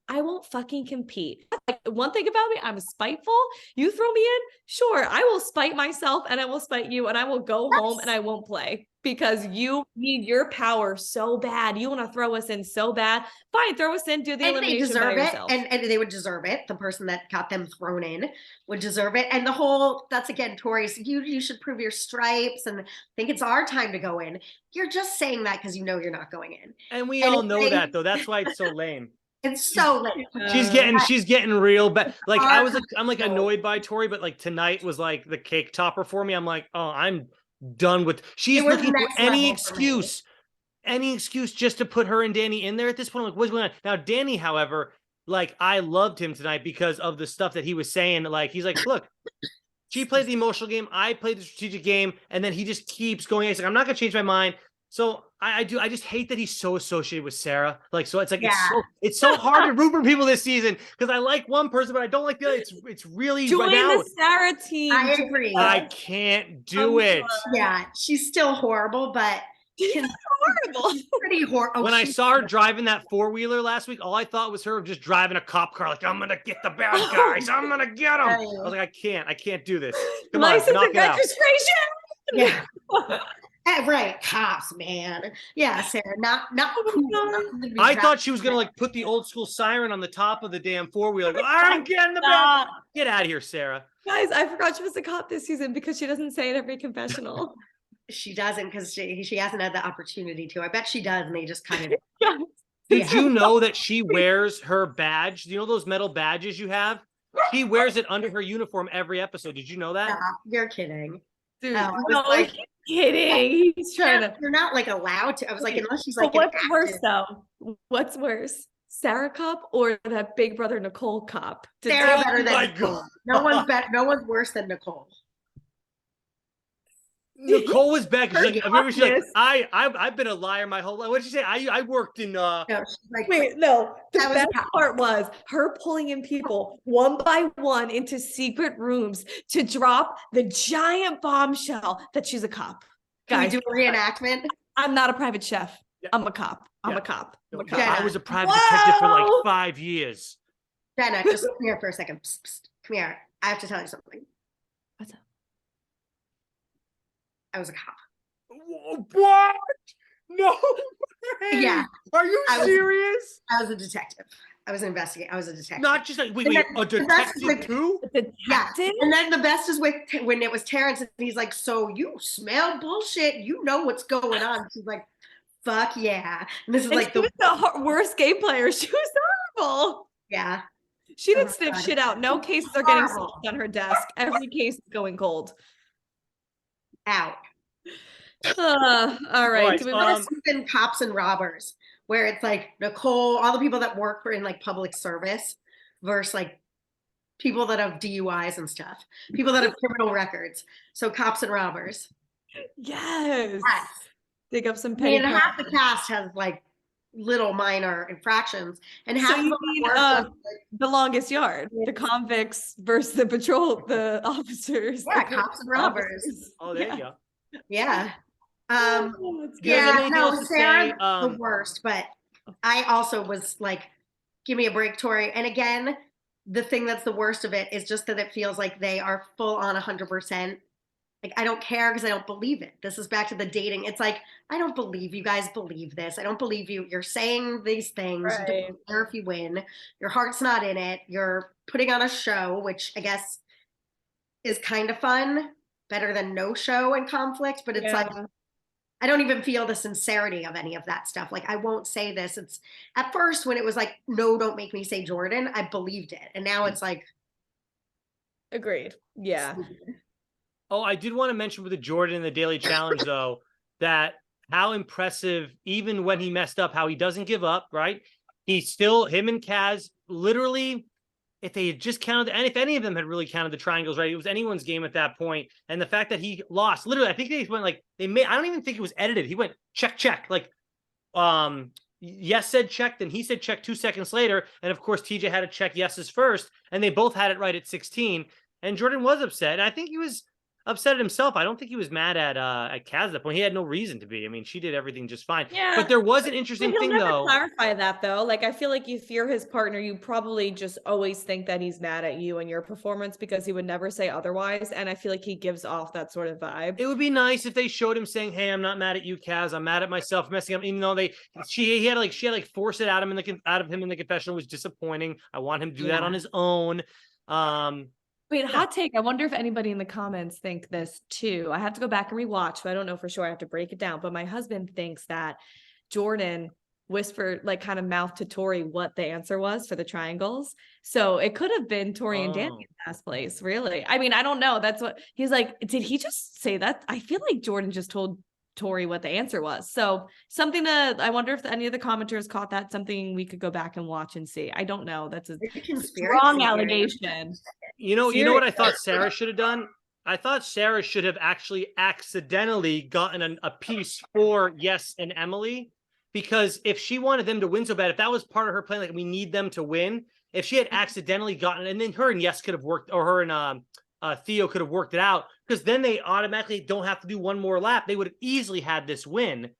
I won't fucking compete. Like, one thing about me, I'm spiteful. You throw me in, sure, I will spite myself and I will spite you, and I will go home and I won't play, because you need your power so bad. You want to throw us in so bad. Fine, throw us in, do the and they elimination by deserve it, yourself. and they would deserve it. The person that got them thrown in would deserve it. And the whole, that's again, Tori's, you should prove your stripes and think it's our time to go in. You're just saying that because you know you're not going in. and we And all it's know like- that though. That's why it's so lame. It's so late. She's getting real bad. Like, I'm like No. annoyed by Tori, but like tonight was like the cake topper for me. I'm like, oh, I'm done with. She's It was looking for next any level for me. excuse just to put her and Danny in there at this point. I'm like, what's going on now? Danny, however, like, I loved him tonight because of the stuff that he was saying. Like, he's like, look, she played the emotional game, I played the strategic game, and then he just keeps going. He's like, I'm not gonna change my mind. So I just hate that he's so associated with Sarah. Like, so it's like, it's so hard to root for people this season, because I like one person, but I don't like the other. It's really Join right now, the Sarah team. I agree. I can't do it. Yeah, she's still horrible, but Horrible. she's pretty horrible. When I saw her driving that four-wheeler last week, all I thought was her just driving a cop car. Like, I'm gonna get the bad guys. I'm gonna get them. I was like, I can't do this. Come on, License knock and it out. Yeah. Right, cops, man. Yeah, Sarah, not cool. Nothing to be I proud thought she was of. gonna like put the old school siren on the top of the damn four-wheeler. I'm getting the bad. Get out of here, Sarah. Guys, I forgot she was a cop this season, because she doesn't say it every confessional. She doesn't, because she hasn't had the opportunity to. I bet she does, and they just kind of. Did you know that she wears her badge? Do you know those metal badges you have? She wears it under her uniform every episode. Did you know that? You're kidding. Dude, I was no, like- he's kidding. He's trying to. You're not like allowed to. I was like, unless she's But like. what's worse though? What's worse? Sarah cop or that Big Brother Nicole cop? Sarah better Oh my than Nicole. God. No one's better. No one's worse than Nicole. Nicole was back. She's like, I remember she's like, Yes. I've been a liar my whole life. What did she say? I worked in No, she's like, Wait, no. The That was best a cop. part was her pulling in people one by one into secret rooms to drop the giant bombshell that she's a cop. can we Guys, do a reenactment? I'm not a private chef. Yeah. I'm a cop. I'm Yeah. a cop. I'm a Yeah, cop. Jenna. I was a private detective for like Whoa. 5 years. Jenna, just come here for a second. Psst, psst. Come here. I have to tell you something. What's up? I was a cop. What? No. way. Yeah. Are you I was- serious? I was a detective. I was an investigator. I was a detective. Not just like, wait, And wait, then- a and that's detective like- too? Yeah. Detective? And then the best is with when it was Terrence, and he's like, "So you smell bullshit? You know what's going on?" She's like, "Fuck yeah!" And this is And like she the was the worst game player. She was horrible. yeah. She Oh didn't my sniff God. shit out. No cases are getting Horrible. solved on her desk. Every case is going cold. Out. All right. right, Do we What want if something cops and robbers, where it's like Nicole, all the people that work for in like public service, versus like people that have DUIs and stuff, people that have criminal records. So cops and robbers. Yes. Yes. Dig up some I petty mean, half the crimes. cast has like little minor infractions, and half So of you them mean work with, like, the longest yard, the convicts versus the the officers. yeah, the cops and robbers. officers. Oh, there Yeah. you go. Yeah. Oh, that's Do you guys have Yeah, anything no, else to Sarah's say? the worst, but I also was like, give me a break, Tori. And again, the thing that's the worst of it is just that it feels like they are full on 100%. Like, I don't care because I don't believe it. This is back to the dating. It's like, I don't believe you guys believe this. I don't believe you. You're saying these things. You Right. don't care if you win. Your heart's not in it. You're putting on a show, which I guess is kind of fun, better than no show and conflict. But it's like, Yeah. I don't even feel the sincerity of any of that stuff. Like, I won't say this. It's at first when it was like, no, don't make me say Jordan, I believed it. And now it's like, Agreed. Yeah. Oh, I did want to mention with the Jordan and the Daily Challenge, though, that how impressive, even when he messed up, how he doesn't give up, right? Him and Kaz, literally, if they had just counted, and if any of them had really counted the triangles, right, it was anyone's game at that point. And the fact that he lost, literally, I think they went like, I don't even think it was edited. He went check, check. Like, Yes said check, then he said check 2 seconds later. And of course, TJ had to check yeses first, and they both had it right at 16. And Jordan was upset. And I think he was upset at himself. I don't think he was mad at Kaz at that point. He had no reason to be. I mean, she did everything just fine. Yeah. But there was an But interesting he'll thing, never though. clarify that, though. Like, I feel like if you're his partner, you probably just always think that he's mad at you and your performance because he would never say otherwise. And I feel like he gives off that sort of vibe. It would be nice if they showed him saying, "Hey, I'm not mad at you, Kaz. I'm mad at myself for messing up." Even though she had to force it out of him in the confessional. It was disappointing. I want him to do that on his own. Wait, hot take. I wonder if anybody in the comments think this too. I have to go back and rewatch, so I don't know for sure. I have to break it down. But my husband thinks that Jordan whispered, like, kind of mouth to Tori what the answer was for the triangles. So it could have been Tori and Danny in last place, really. I mean, I don't know. That's what he's like. Did he just say that? I feel like Jordan just told Tori what the answer was. So something that I wonder if any of the commenters caught that, something we could go back and watch and see. I don't know. That's a strong allegation. You know what I thought Sarah should have done? I thought Sarah should have actually accidentally gotten a piece for Yes and Emily, because if she wanted them to win so bad, if that was part of her plan, like we need them to win, if she had accidentally gotten, and then her and Yes could have worked, or her and Theo could have worked it out, because then they automatically don't have to do one more lap. They would have easily had this win.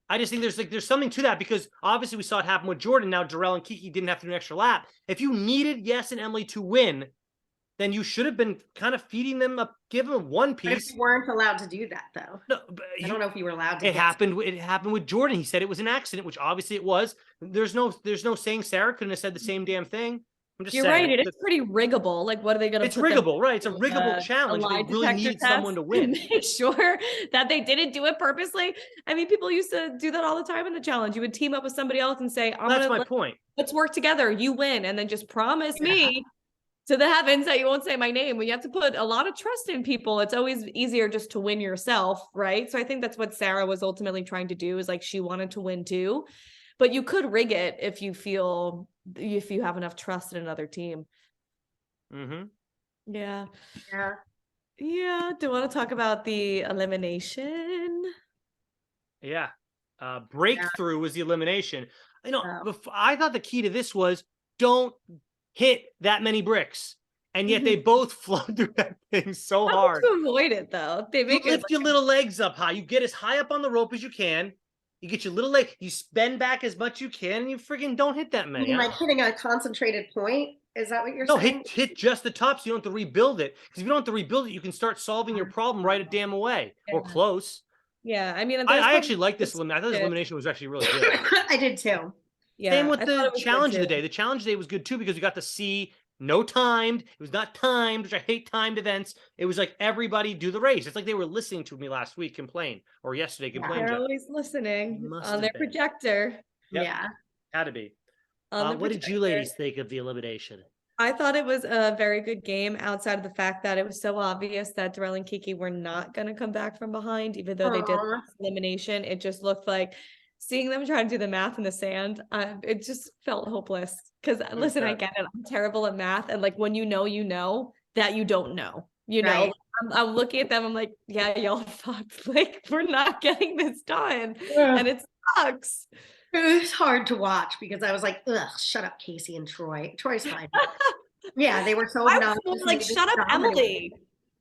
I just think there's something to that, because obviously we saw it happen with Jordan. Now Darrell and Kiki didn't have to do an extra lap. If you needed Yes and Emily to win, then you should have been kind of feeding them up, give them one piece. But if you weren't allowed to do that, though. No, but I don't know if you were allowed to. It happened with Jordan. He said it was an accident, which obviously it was. There's no saying Sarah couldn't have said the same damn thing. I'm just You're saying. right. It is pretty riggable. Like, what are they going to? It's riggable, right? It's a riggable challenge. They really need someone to win. Make sure that they didn't do it purposely. I mean, people used to do that all the time in the challenge. You would team up with somebody else and say, That's my point. Let's work together. You win, and then just promise me to the heavens that you won't say my name. When you have to put a lot of trust in people, it's always easier just to win yourself, right? So I think that's what Sarah was ultimately trying to do, is like she wanted to win too. But you could rig it if you have enough trust in another team. Mm-hmm. Yeah. Do you want to talk about the elimination? Yeah. Breakthrough was the elimination. I thought the key to this was don't hit that many bricks, and yet they both flown through that thing so hard. To avoid it, though, they make lift your little legs up high. You get as high up on the rope as you can. You get your little leg. You bend back as much as you can, and you friggin' don't hit that many. You mean like hitting a concentrated point? Is that what you're saying? No, hit just the top, so you don't have to rebuild it. Because if you don't have to rebuild it, you can start solving your problem right a damn away, or close. Yeah, I mean, I actually like this elimination. I thought this elimination was actually really good. I did too. Yeah, same with the challenge of the day. The challenge day was good too, because we got to see no timed. It was not timed, which I hate timed events. It was like everybody do the race. It's like they were listening to me last week complain, or yesterday complain. They're always listening on their projector. Yep. Yeah, had to be. What did you ladies think of the elimination? I thought it was a very good game, outside of the fact that it was so obvious that Darrell and Kiki were not going to come back from behind, even though they did elimination. It just looked like, seeing them try to do the math in the sand, it just felt hopeless. Because listen, I get it. I'm terrible at math. And like, when you know that you don't know, know, I'm looking at them. I'm like, yeah, y'all fucked. Like, we're not getting this done. And it sucks. It was hard to watch because I was like, ugh, shut up, Casey and Troy. Troy's fine. Yeah, they were so obnoxious. Like, shut up, Emily.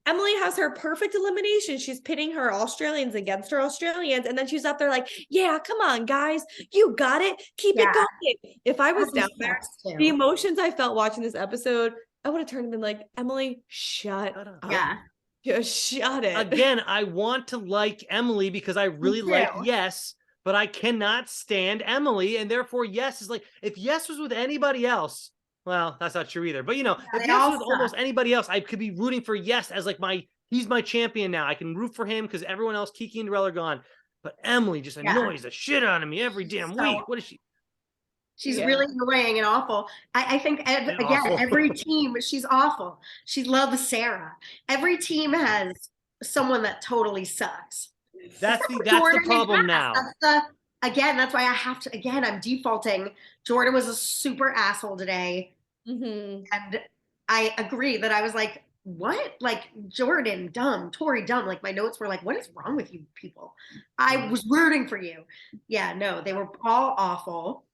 Emily has her perfect elimination. She's pitting her Australians against her Australians. And then she's up there like, yeah, come on, guys. You got it. Keep it going. If I was down there, the emotions I felt watching this episode, I would have turned and been like, Emily, shut up. Yeah. Just shut it. Again, I want to like Emily because I really like Yes, but I cannot stand Emily. And therefore, Yes is like, if Yes was with anybody else, well, that's not true either. But, if Yes was almost anybody else, I could be rooting for Yes as like he's my champion now. I can root for him because everyone else, Kiki and Darrell, are gone. but Emily just Yeah. annoys the shit out of me every damn So- week. What is she? She's Yeah. really annoying and awful. I think, And again, awful. every team, she's awful. She loves Sarah. Every team has someone that totally sucks. That's the Jordan and problem Cass, now. that's why I have to, again, I'm defaulting. Jordan was a super asshole today. Mhm. And I agree that I was like, what? Like Jordan, dumb, Tori, dumb. Like my notes were like, what is wrong with you people? I was rooting for you. Yeah, no, they were all awful.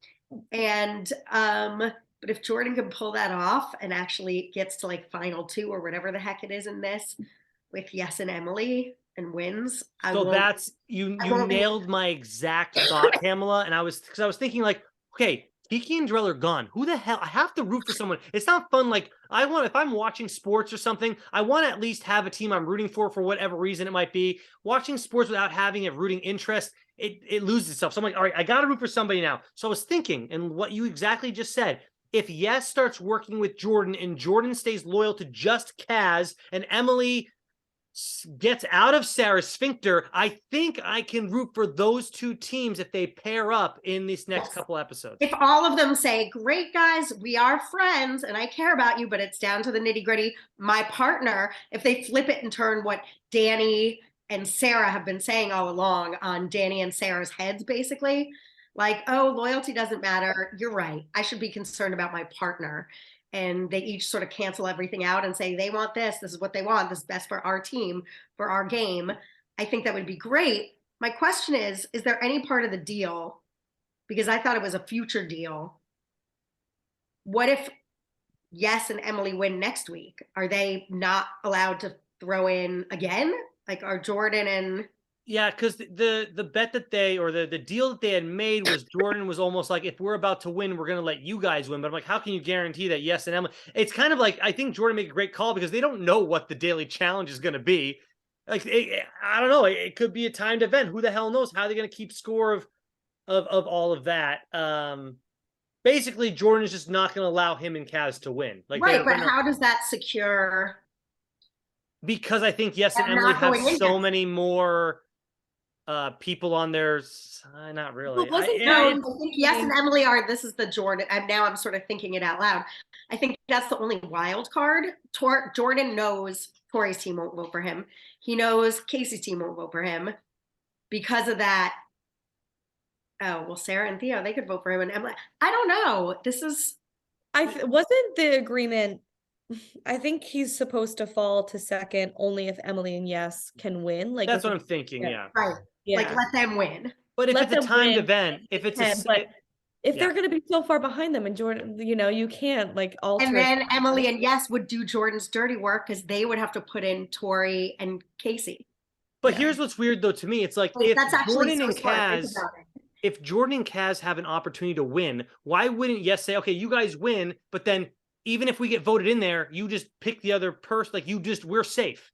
And but if Jordan can pull that off and actually gets to like final 2 or whatever the heck it is in this with Yes and Emily and wins, So that's you nailed my exact thought, Pamela. And I was thinking like, okay, Kiki and Drell are gone. Who the hell? I have to root for someone. It's not fun. Like if I'm watching sports or something, I want to at least have a team I'm rooting for whatever reason it might be. Watching sports without having a rooting interest, it loses itself. So I'm like, all right, I got to root for somebody now. So I was thinking, and what you exactly just said, if Yes starts working with Jordan and Jordan stays loyal to just Kaz and Emily gets out of Sarah's sphincter, I think I can root for those 2 teams if they pair up in these next couple episodes. If all of them say, great guys, we are friends and I care about you, but it's down to the nitty gritty, my partner, if they flip it and turn what Danny and Sarah have been saying all along on Danny and Sarah's heads, basically, like, oh, loyalty doesn't matter. You're right. I should be concerned about my partner. And they each sort of cancel everything out and say, they want this. This is what they want. This is best for our team, for our game. I think that would be great. My question is there any part of the deal, because I thought it was a future deal, what if Yes and Emily win next week? Are they not allowed to throw in again? Like, are Jordan and Yeah, because the bet that the deal that they had made was Jordan was almost like, if we're about to win, we're gonna let you guys win. But I'm like, how can you guarantee that Yes and Emily? It's kind of like, I think Jordan made a great call because they don't know what the daily challenge is gonna be. Like I don't know. It could be a timed event. Who the hell knows how they're gonna keep score of all of that. Basically, Jordan is just not gonna allow him and Kaz to win. Like right, but how does that secure? Because I think Yes and I'm Emily not have going in so next many more people on their not really. Well, wasn't No, I Jordan- think Yes and Emily are. This is the Jordan. I'm sort of thinking it out loud. I think that's the only wild card. Jordan knows Tori's team won't vote for him. He knows Casey's team won't vote for him. Because of that, oh well, Sarah and Theo, they could vote for him, and Emily. I don't know. This is wasn't the agreement. I think he's supposed to fall to second only if Emily and Yes can win. Like That's if what I'm thinking. Yeah. right. yeah. Like let them win. But if Let it's a them timed win, event, if it's a but if yeah. they're going to be so far behind them and Jordan, you can't like alter. And then Emily and Yes would do Jordan's dirty work because they would have to put in Tori and Casey. But Yeah. here's what's weird though to me. It's like Wait, if that's actually Jordan so and smart. Think Kaz, about it. if Jordan and Kaz have an opportunity to win, why wouldn't Yes say, okay, you guys win, but then even if we get voted in there, you just pick the other person. Like we're safe.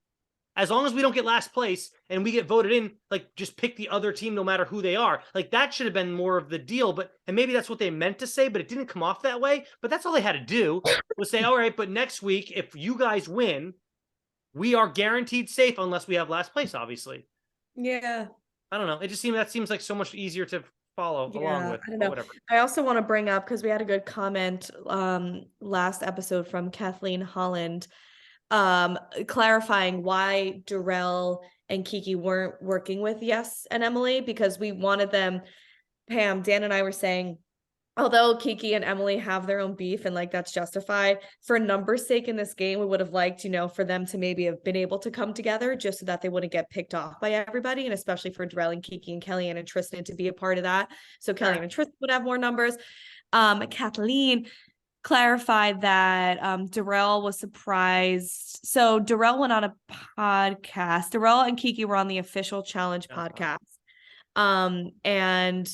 As long as we don't get last place and we get voted in, like just pick the other team no matter who they are. Like that should have been more of the deal. And maybe that's what they meant to say, but it didn't come off that way. But that's all they had to do was say, all right, but next week, if you guys win, we are guaranteed safe unless we have last place, obviously. Yeah. I don't know. It just seems like so much easier to follow along with. I don't know. Whatever. I also want to bring up, because we had a good comment last episode from Kathleen Holland, clarifying why Darrell and Kiki weren't working with Yes and Emily, because we wanted them. Pam, Dan and I were saying, although Kiki and Emily have their own beef and like that's justified, for numbers sake in this game, we would have liked, for them to maybe have been able to come together just so that they wouldn't get picked off by everybody. And especially for Darrell and Kiki and Kellyanne and Tristan to be a part of that. So Kellyanne and Tristan would have more numbers. Kathleen clarified that Darrell was surprised. So Darrell went on a podcast. Darrell and Kiki were on the Official Challenge podcast. And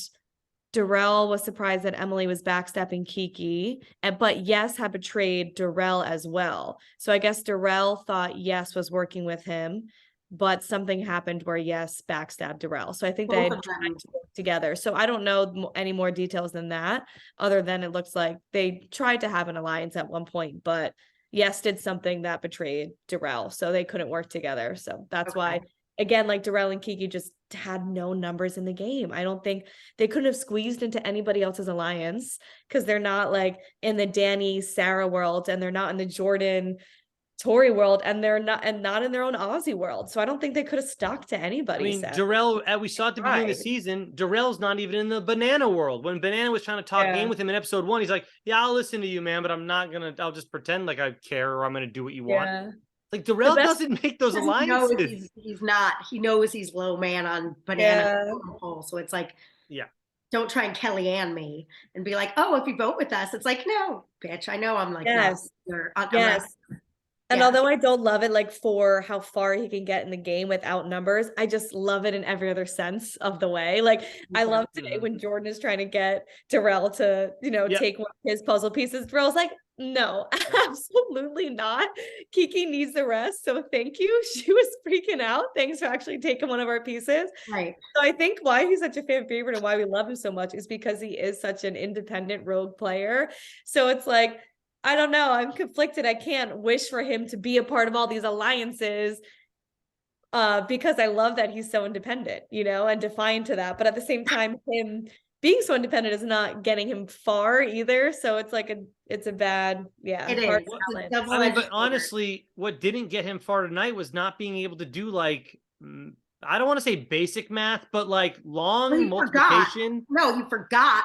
Darrell was surprised that Emily was backstabbing Kiki, but Yes had betrayed Darrell as well. So I guess Darrell thought Yes was working with him, but something happened where Yes backstabbed Darrell. So I think they tried to work together. So I don't know any more details than that, other than it looks like they tried to have an alliance at one point, but Yes did something that betrayed Darrell. So they couldn't work together. So that's why, again, like Darrell and Kiki just had no numbers in the game. I don't think they couldn't have squeezed into anybody else's alliance because they're not like in the Danny Sarah world, and they're not in the Jordan Tory world, and they're not in their own Aussie world. So I don't think they could have stuck to I anybody. mean, Darrell, as we saw at the beginning of the season, Darrell's not even in the banana world. When Banana was trying to talk game with him in episode 1, he's like, yeah, I'll listen to you, man, but I'll just pretend like I care, or I'm going to do what you want. Like, Darrell doesn't make those alliances. He's not. He knows he's low man on banana. So it's like, don't try and Kellyanne me and be like, oh, if you vote with us, it's like, no, bitch, I know I'm like, And although I don't love it, like for how far he can get in the game without numbers, I just love it in every other sense of the way. Like I love today when Jordan is trying to get Darrell to, take one of his puzzle pieces. Darrell's like, no, absolutely not. Kiki needs the rest. So thank you. She was freaking out. Thanks for actually taking one of our pieces. Right. So I think why he's such a fan favorite and why we love him so much is because he is such an independent rogue player. So it's like, I don't know. I'm conflicted. I can't wish for him to be a part of all these alliances because I love that he's so independent, and defiant to that. But at the same time, him being so independent is not getting him far either. So it's like it's a bad, it hard is. I mean, but honestly, what didn't get him far tonight was not being able to do like, I don't want to say basic math, but like long multiplication. No, you forgot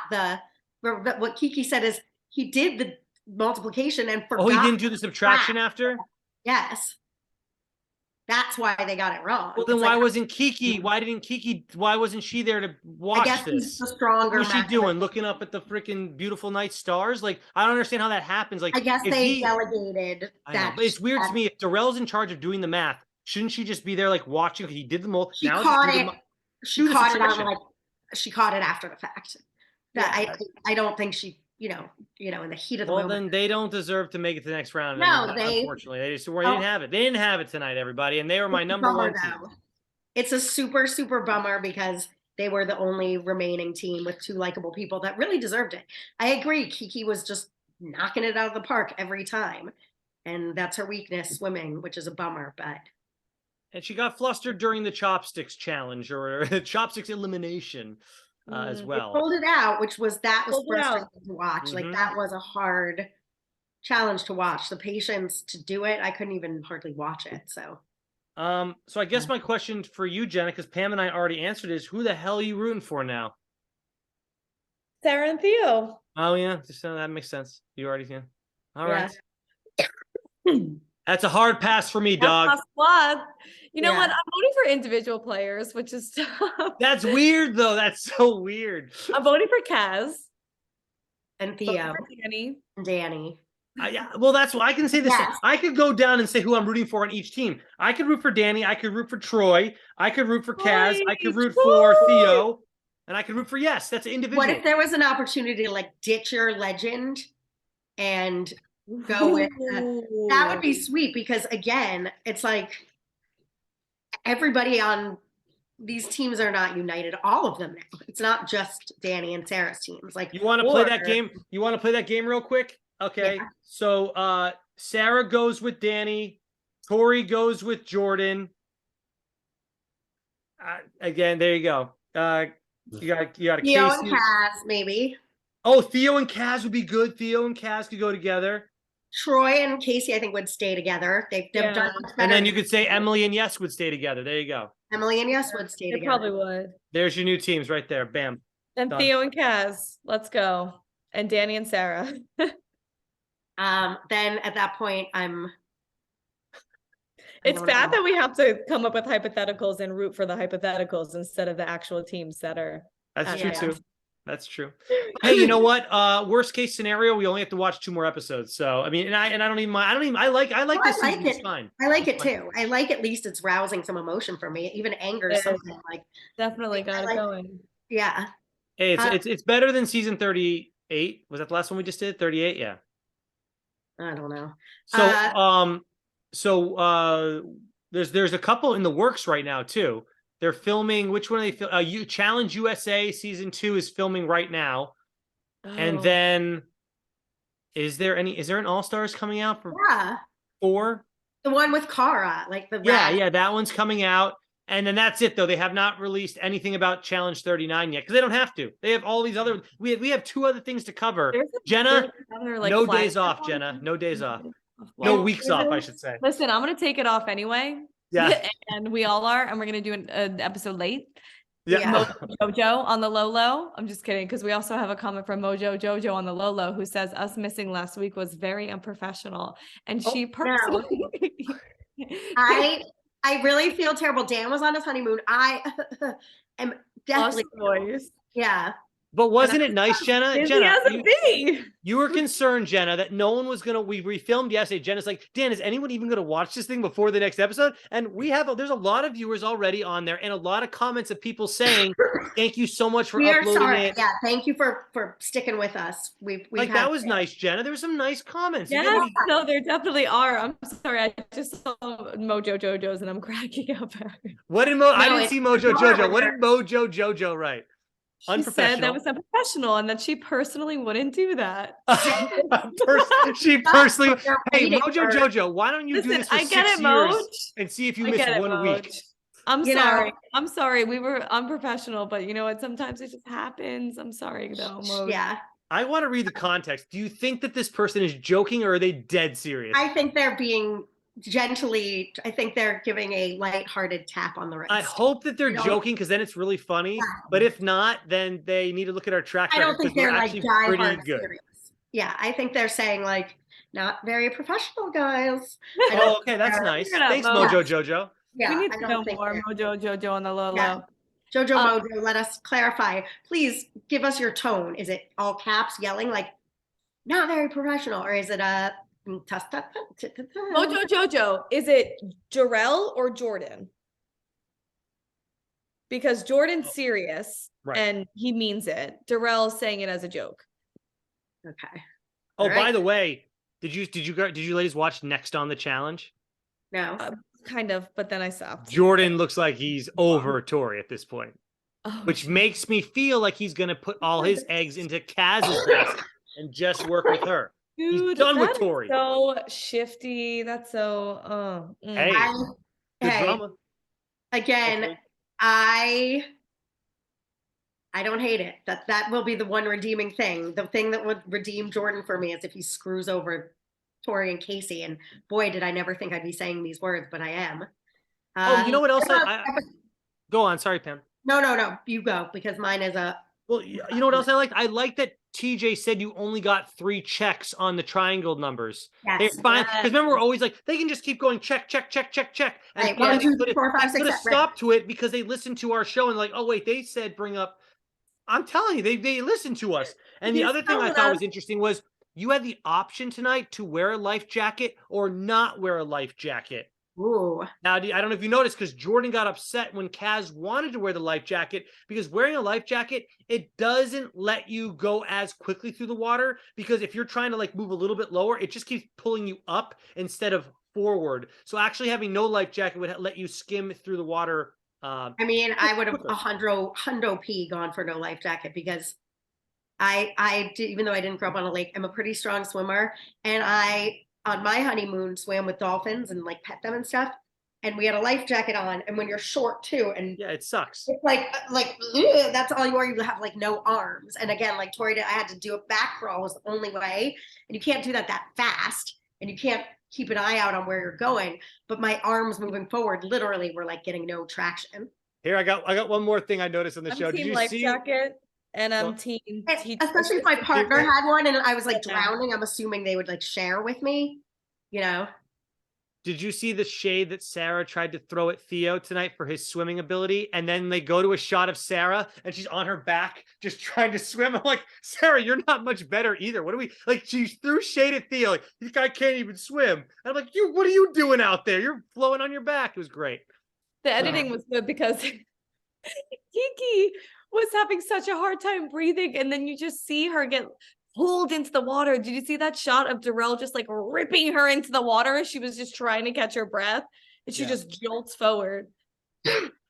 what Kiki said is he did the multiplication and forgot. Oh, he didn't do the subtraction after? Yes. That's why they got it wrong. Well, then why wasn't Kiki? Why wasn't she there to watch I guess this? He's the stronger. What was she doing? Looking up at the freaking beautiful night stars? Like, I don't understand how that happens. Like, I guess they delegated that. But it's weird to me. If Darrell's in charge of doing the math, shouldn't she just be there, like watching? He did the most. She caught it. She caught it after the fact. I don't think she, in the heat of the moment. Well, then they don't deserve to make it to the next round. No, unfortunately, they didn't have it. They didn't have it tonight, everybody, and they were my number one team. It's a super, super bummer because they were the only remaining team with 2 likable people that really deserved it. I agree. Kiki was just knocking it out of the park every time, and that's her weakness, swimming, which is a bummer. And she got flustered during the chopsticks challenge or the chopsticks elimination. As well. They pulled it out, which was frustrating to watch. Mm-hmm. Like that was a hard challenge to watch. The patience to do it, I couldn't even hardly watch it. So I guess my question for you, Jenna, because Pam and I already answered, is who the hell are you rooting for now? Sarah and Theo. Oh yeah, that makes sense. You already can. All right. That's a hard pass for me, dog. You know what? I'm voting for individual players, which is tough. That's weird, though. That's so weird. I'm voting for Kaz. And Theo. Danny. Yeah, well, that's why I can say this. Yes. I could go down and say who I'm rooting for on each team. I could root for Danny. I could root for Troy. I could root for Kaz. I could root for Theo. And I could root for that's an individual. What if there was an opportunity to like ditch your legend and go with that would be sweet, because again, it's like everybody on these teams are not united, all of them now. It's not just Danny and Sarah's teams. Like, you want to play that game? You want to play that game real quick? Okay. Yeah. So Sarah goes with Danny, Tori goes with Jordan. Again, there you go. You got a Theo and Kaz, maybe. Oh, Theo and Kaz would be good. Theo and Kaz could go together. Troy and Casey, I think, would stay together. They've done much better. And then you could say Emily and Yes would stay together. There you go. Emily and Yes would stay together. They probably would. There's your new teams right there. Bam. And done. Theo and Kaz. Let's go. And Danny and Sarah. Then at that point, it's bad that we have to come up with hypotheticals and root for the hypotheticals instead of the actual teams that are. That's true too. That's true. Hey, you know what? Worst case scenario, we only have to watch 2 more episodes. So I mean, and I don't even mind. I like this season. It's fine. I like it too. I like, at least it's rousing some emotion for me. Even anger, something like. Definitely got it going. Yeah. Hey, it's better than season 38. Was that the last one we just did? 38. Yeah. I don't know. So there's a couple in the works right now too. They're filming. Which one are they Challenge USA season 2 is filming right now. Oh. And then is there an All Stars coming out for 4? The one with Cara, like the yeah, that one's coming out. And then that's it, though. They have not released anything about Challenge 39 yet because they don't have to. They have all these other. We have 2 other things to cover. Jenna, no days off. Jenna, no days off. No Well, weeks off, I should say. Listen, I'm gonna take it off anyway. Yeah. And we all are, and we're gonna do an episode late. Yeah. Mojo on the low. I'm just kidding, because we also have a comment from Mojo Jojo on the low who says us missing last week was very unprofessional, and she personally. I really feel terrible. Dan was on his honeymoon. I am definitely voice. Yeah. But wasn't it nice, Jenna? Jenna, you were concerned, Jenna, that no one was gonna. We refilmed yesterday. Jenna's like, Dan, is anyone even gonna watch this thing before the next episode? And there's a lot of viewers already on there, and a lot of comments of people saying, "Thank you so much for uploading it." Yeah, thank you for sticking with us. We've like that was nice, Jenna. There were some nice comments. Yeah, no, there definitely are. I'm sorry, I just saw Mojo Jojo's and I'm cracking up. What did I didn't see Mojo Jojo. What did Mojo Jojo write? She said that was unprofessional and that she personally wouldn't do that. She personally. Hey, Mojo Jojo, why don't you do this for 6 years and see if you miss 1 week? I'm sorry. I'm sorry. We were unprofessional, but you know what? Sometimes it just happens. I'm sorry, though. Moj. Yeah. I want to read the context. Do you think that this person is joking or are they dead serious? I think they're being I think they're giving a lighthearted tap on the wrist. I hope that they're joking because then it's really funny. Yeah. But if not, then they need to look at our track record. I don't think they're like pretty good. Serious. Yeah, I think they're saying like not very professional, guys. Oh, okay, that's nice. Thanks, Mojo Jojo. Yeah, we need to know more Mojo Jojo on the low. Jojo Mojo, let us clarify. Please give us your tone. Is it all caps, yelling like not very professional, or is it a Mojo Jojo, is it Jarrell or Jordan? Because Jordan's serious and he means it. Darrell's saying it as a joke. Okay. Oh, by the way, did you ladies watch Next on the Challenge? No. Kind of, but then I stopped. Jordan looks like he's over Tori at this point, which makes me feel like he's going to put all his eggs into Kaz's basket and just work with her. Dude, he's done with Tori. So shifty. That's so. Hey, drama. Again, okay. I don't hate it. That will be the one redeeming thing. The thing that would redeem Jordan for me is if he screws over Tori and Casey. And boy, did I never think I'd be saying these words, but I am. You know what else? Go on. Sorry, Pam. No. You go, because mine is a. Well, you know what else I liked? I like that TJ said you only got 3 checks on the triangle numbers. Yes. They're fine. Because remember, we're always like, they can just keep going check. And right. They put a stop to it because they listened to our show and like, oh, wait, they said bring up. I'm telling you, they listened to us. And the other thing I thought was interesting was you had the option tonight to wear a life jacket or not wear a life jacket. Ooh. Now, I don't know if you noticed, because Jordan got upset when Kaz wanted to wear the life jacket, because wearing a life jacket, it doesn't let you go as quickly through the water, because if you're trying to like move a little bit lower, it just keeps pulling you up instead of forward. So actually having no life jacket would let you skim through the water. I mean, I would have hundo P gone for no life jacket, because I did, even though I didn't grow up on a lake, I'm a pretty strong swimmer, and I on my honeymoon swam with dolphins and like pet them and stuff, and we had a life jacket on, and when you're short too, and yeah, it sucks. It's like ugh, that's all you are. You have like no arms, and again, like Tori did, I had to do a back crawl was the only way, and you can't do that fast, and you can't keep an eye out on where you're going. But my arms moving forward literally were like getting no traction. Here, I got one more thing I noticed on the show. Did you life see? Jacket? And I'm team. Especially if my partner had one and I was like drowning, I'm assuming they would like share with me, you know. Did you see the shade that Sarah tried to throw at Theo tonight for his swimming ability? And then they go to a shot of Sarah and she's on her back just trying to swim. I'm like, Sarah, you're not much better either. What do we like? She threw shade at Theo. Like, this guy can't even swim. And I'm like, what are you doing out there? You're flowing on your back. It was great. The editing was good because Kiki was having such a hard time breathing, and then you just see her get pulled into the water. Did you see that shot of Darrell just like ripping her into the water? She was just trying to catch her breath, and she just jolts forward.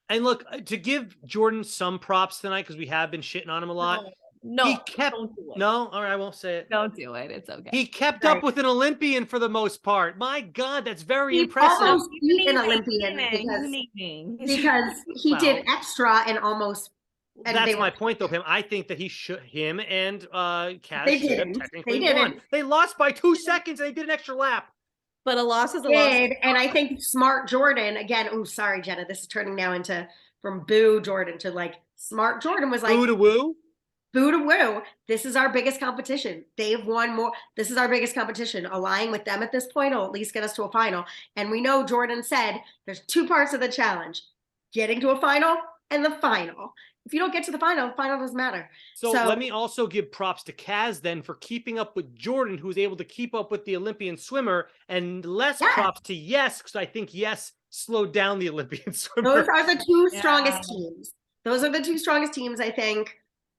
And look, to give Jordan some props tonight, because we have been shitting on him a lot. No, he kept don't do it. no, all right, I won't say it. Don't do it. It's okay. He kept Right. up with an Olympian for the most part. My God, that's very He impressive. almost beat an He's Olympian naming. because he did Well, extra and almost. And that's they my were, point, though, Pam. I think that him and Kaz They should have didn't. technically They won. didn't. They lost by 2 seconds and they did an extra lap. But a loss is a loss. did, and I think smart Jordan again. Oh, sorry, Jenna. This is turning now into from boo Jordan to like smart Jordan was like Boo to woo. boo to woo. This is our biggest competition. They've won more. This is our biggest competition. Aligning with them at this point will at least get us to a final. And we know Jordan said there's 2 parts of the challenge: getting to a final and the final. If you don't get to the final doesn't matter. So let me also give props to Kaz then for keeping up with Jordan, who's able to keep up with the Olympian swimmer, and less props to Yes, because I think Yes slowed down the Olympian swimmer. Those are the 2 strongest teams. Those are the 2 strongest teams, I think.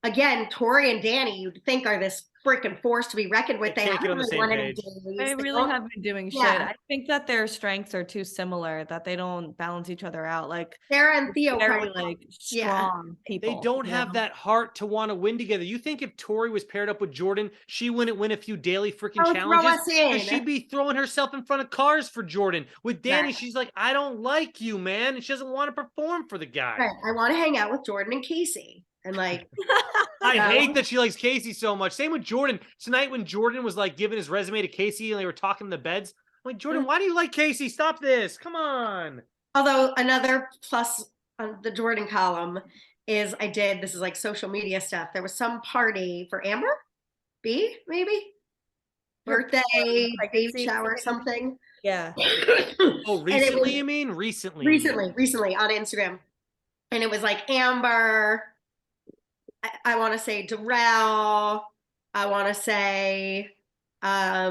Again, Tori and Danny, you'd think are this freaking force to be reckoned with. They can't get on the same page. They really have been doing shit. Yeah. I think that their strengths are too similar, that they don't balance each other out. Like Sarah and Theo very probably. like strong people. They don't you have know? that heart to want to win together. You think if Tori was paired up with Jordan, she wouldn't win a few daily freaking Throw challenges? us in. Because she'd be throwing herself in front of cars for Jordan. With Danny, Right. she's like, I don't like you, man. And she doesn't want to perform for the guy. Right. I want to hang out with Jordan and Casey. And like, I hate that she likes Casey so much. Same with Jordan. Tonight when Jordan was like giving his resume to Casey and they were talking in the beds, I'm like, Jordan, why do you like Casey? Stop this. Come on. although another plus on the Jordan column is this is like social media stuff. There was some party for Amber B, maybe birthday, baby shower, something. Yeah. Oh, recently, you mean? Recently on Instagram. And it was like Amber, I want to say Darrell, I want to say, I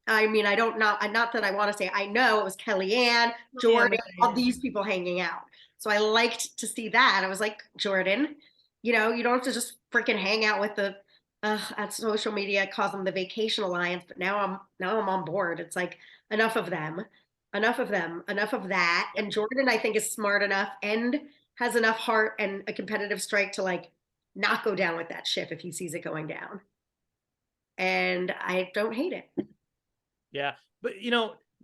mean, I don't know, not that I want to say, I know it was Kellyanne, Jordan, all these people hanging out. So I liked to see that. I was like, Jordan, you don't have to just freaking hang out with the at social media, calls them the Vacation Alliance, but now I'm on board. It's like enough of them, enough of that. And Jordan, I think, is smart enough and has enough heart and a competitive strike to like not go down with that ship if he sees it going down. And I don't hate it. Yeah. But,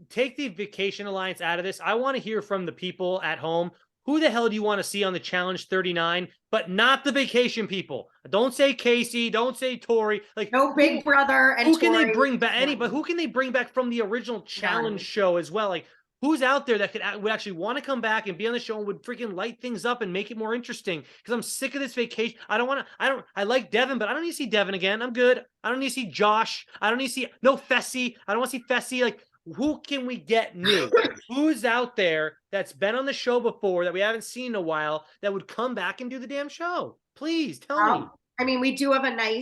take the Vacation Alliance out of this. I want to hear from the people at home. Who the hell do you want to see on the Challenge 39, but not the vacation people? Don't say Casey. Don't say Tori. Like no Big Brother and who can Tori. they bring back? But who can they bring back from the original Challenge show as well? Like who's out there that would actually want to come back and be on the show and would freaking light things up and make it more interesting? Because I'm sick of this vacation. I like Devin, but I don't need to see Devin again. I'm good. I don't need to see Josh. I don't need to see Fessy. I don't want to see Fessy. Like, who can we get new? Who's out there that's been on the show before that we haven't seen in a while that would come back and do the damn show? Please tell me. I mean, we do have a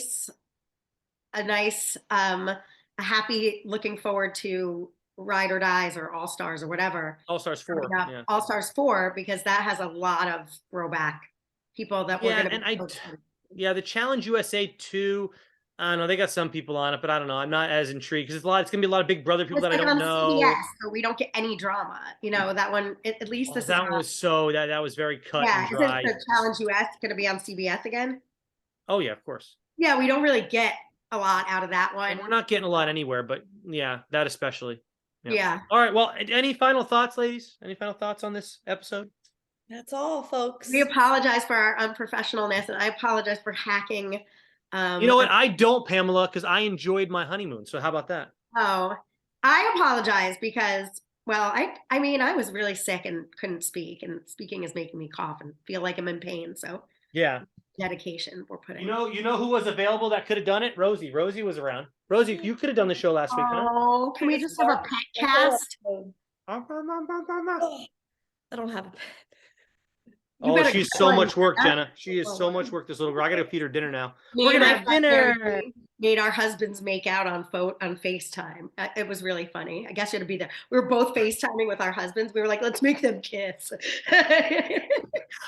happy looking forward to Ride or Dies or All Stars or whatever. All Stars 4. Yeah. All Stars 4, because that has a lot of throwback people that we're going to. The Challenge USA 2. I don't know. They got some people on it, but I don't know. I'm not as intrigued because it's going to be a lot of Big Brother people that I don't know. CBS, so we don't get any drama. That one, at least this that was very cut and dry. Is the Challenge US going to be on CBS again? Oh yeah, of course. Yeah, we don't really get a lot out of that one. And we're not getting a lot anywhere, but yeah, that especially. Yeah. All right. Well, any final thoughts, ladies? Any final thoughts on this episode? That's all, folks. We apologize for our unprofessionalness, and I apologize for hacking. You know what? I don't, Pamela, because I enjoyed my honeymoon. So how about that? Oh, I apologize because, well, I mean, I was really sick and couldn't speak, and speaking is making me cough and feel like I'm in pain. So yeah, dedication we're putting. You know who was available that could have done it? Rosie. Rosie was around. Rosie, you could have done the show last week. Oh, can we just have a pet cast? I don't have a pet. Oh, she's so much work, Jenna. She is so much work, this little girl. I gotta feed her dinner now. We're gonna have dinner. Made our husbands make out on FaceTime. It was really funny. I guess you had to be there. We were both FaceTiming with our husbands. We were like, let's make them kiss. I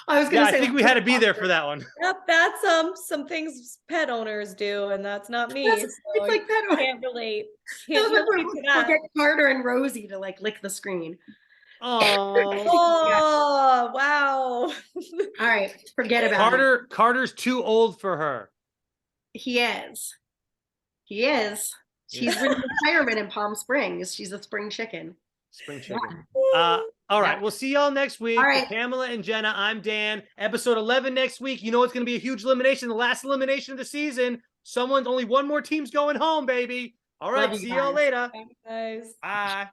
was gonna say, I think we had to be there for that one. Yep, that's some things pet owners do, and that's not me. It's like pet owners. Can't relate. We'll get Carter and Rosie to like lick the screen. Oh, wow. All right, forget about it. Carter's too old for her. He is. He is. She's in retirement in Palm Springs. She's a spring chicken. Spring chicken. All right. Yeah. We'll see y'all next week. All right. For Pamela and Jenna, I'm Dan. Episode 11 next week. You know it's going to be a huge elimination. The last elimination of the season. Only one more team's going home, baby. All right. Love you See y'all guys. later. Thanks, guys. Bye.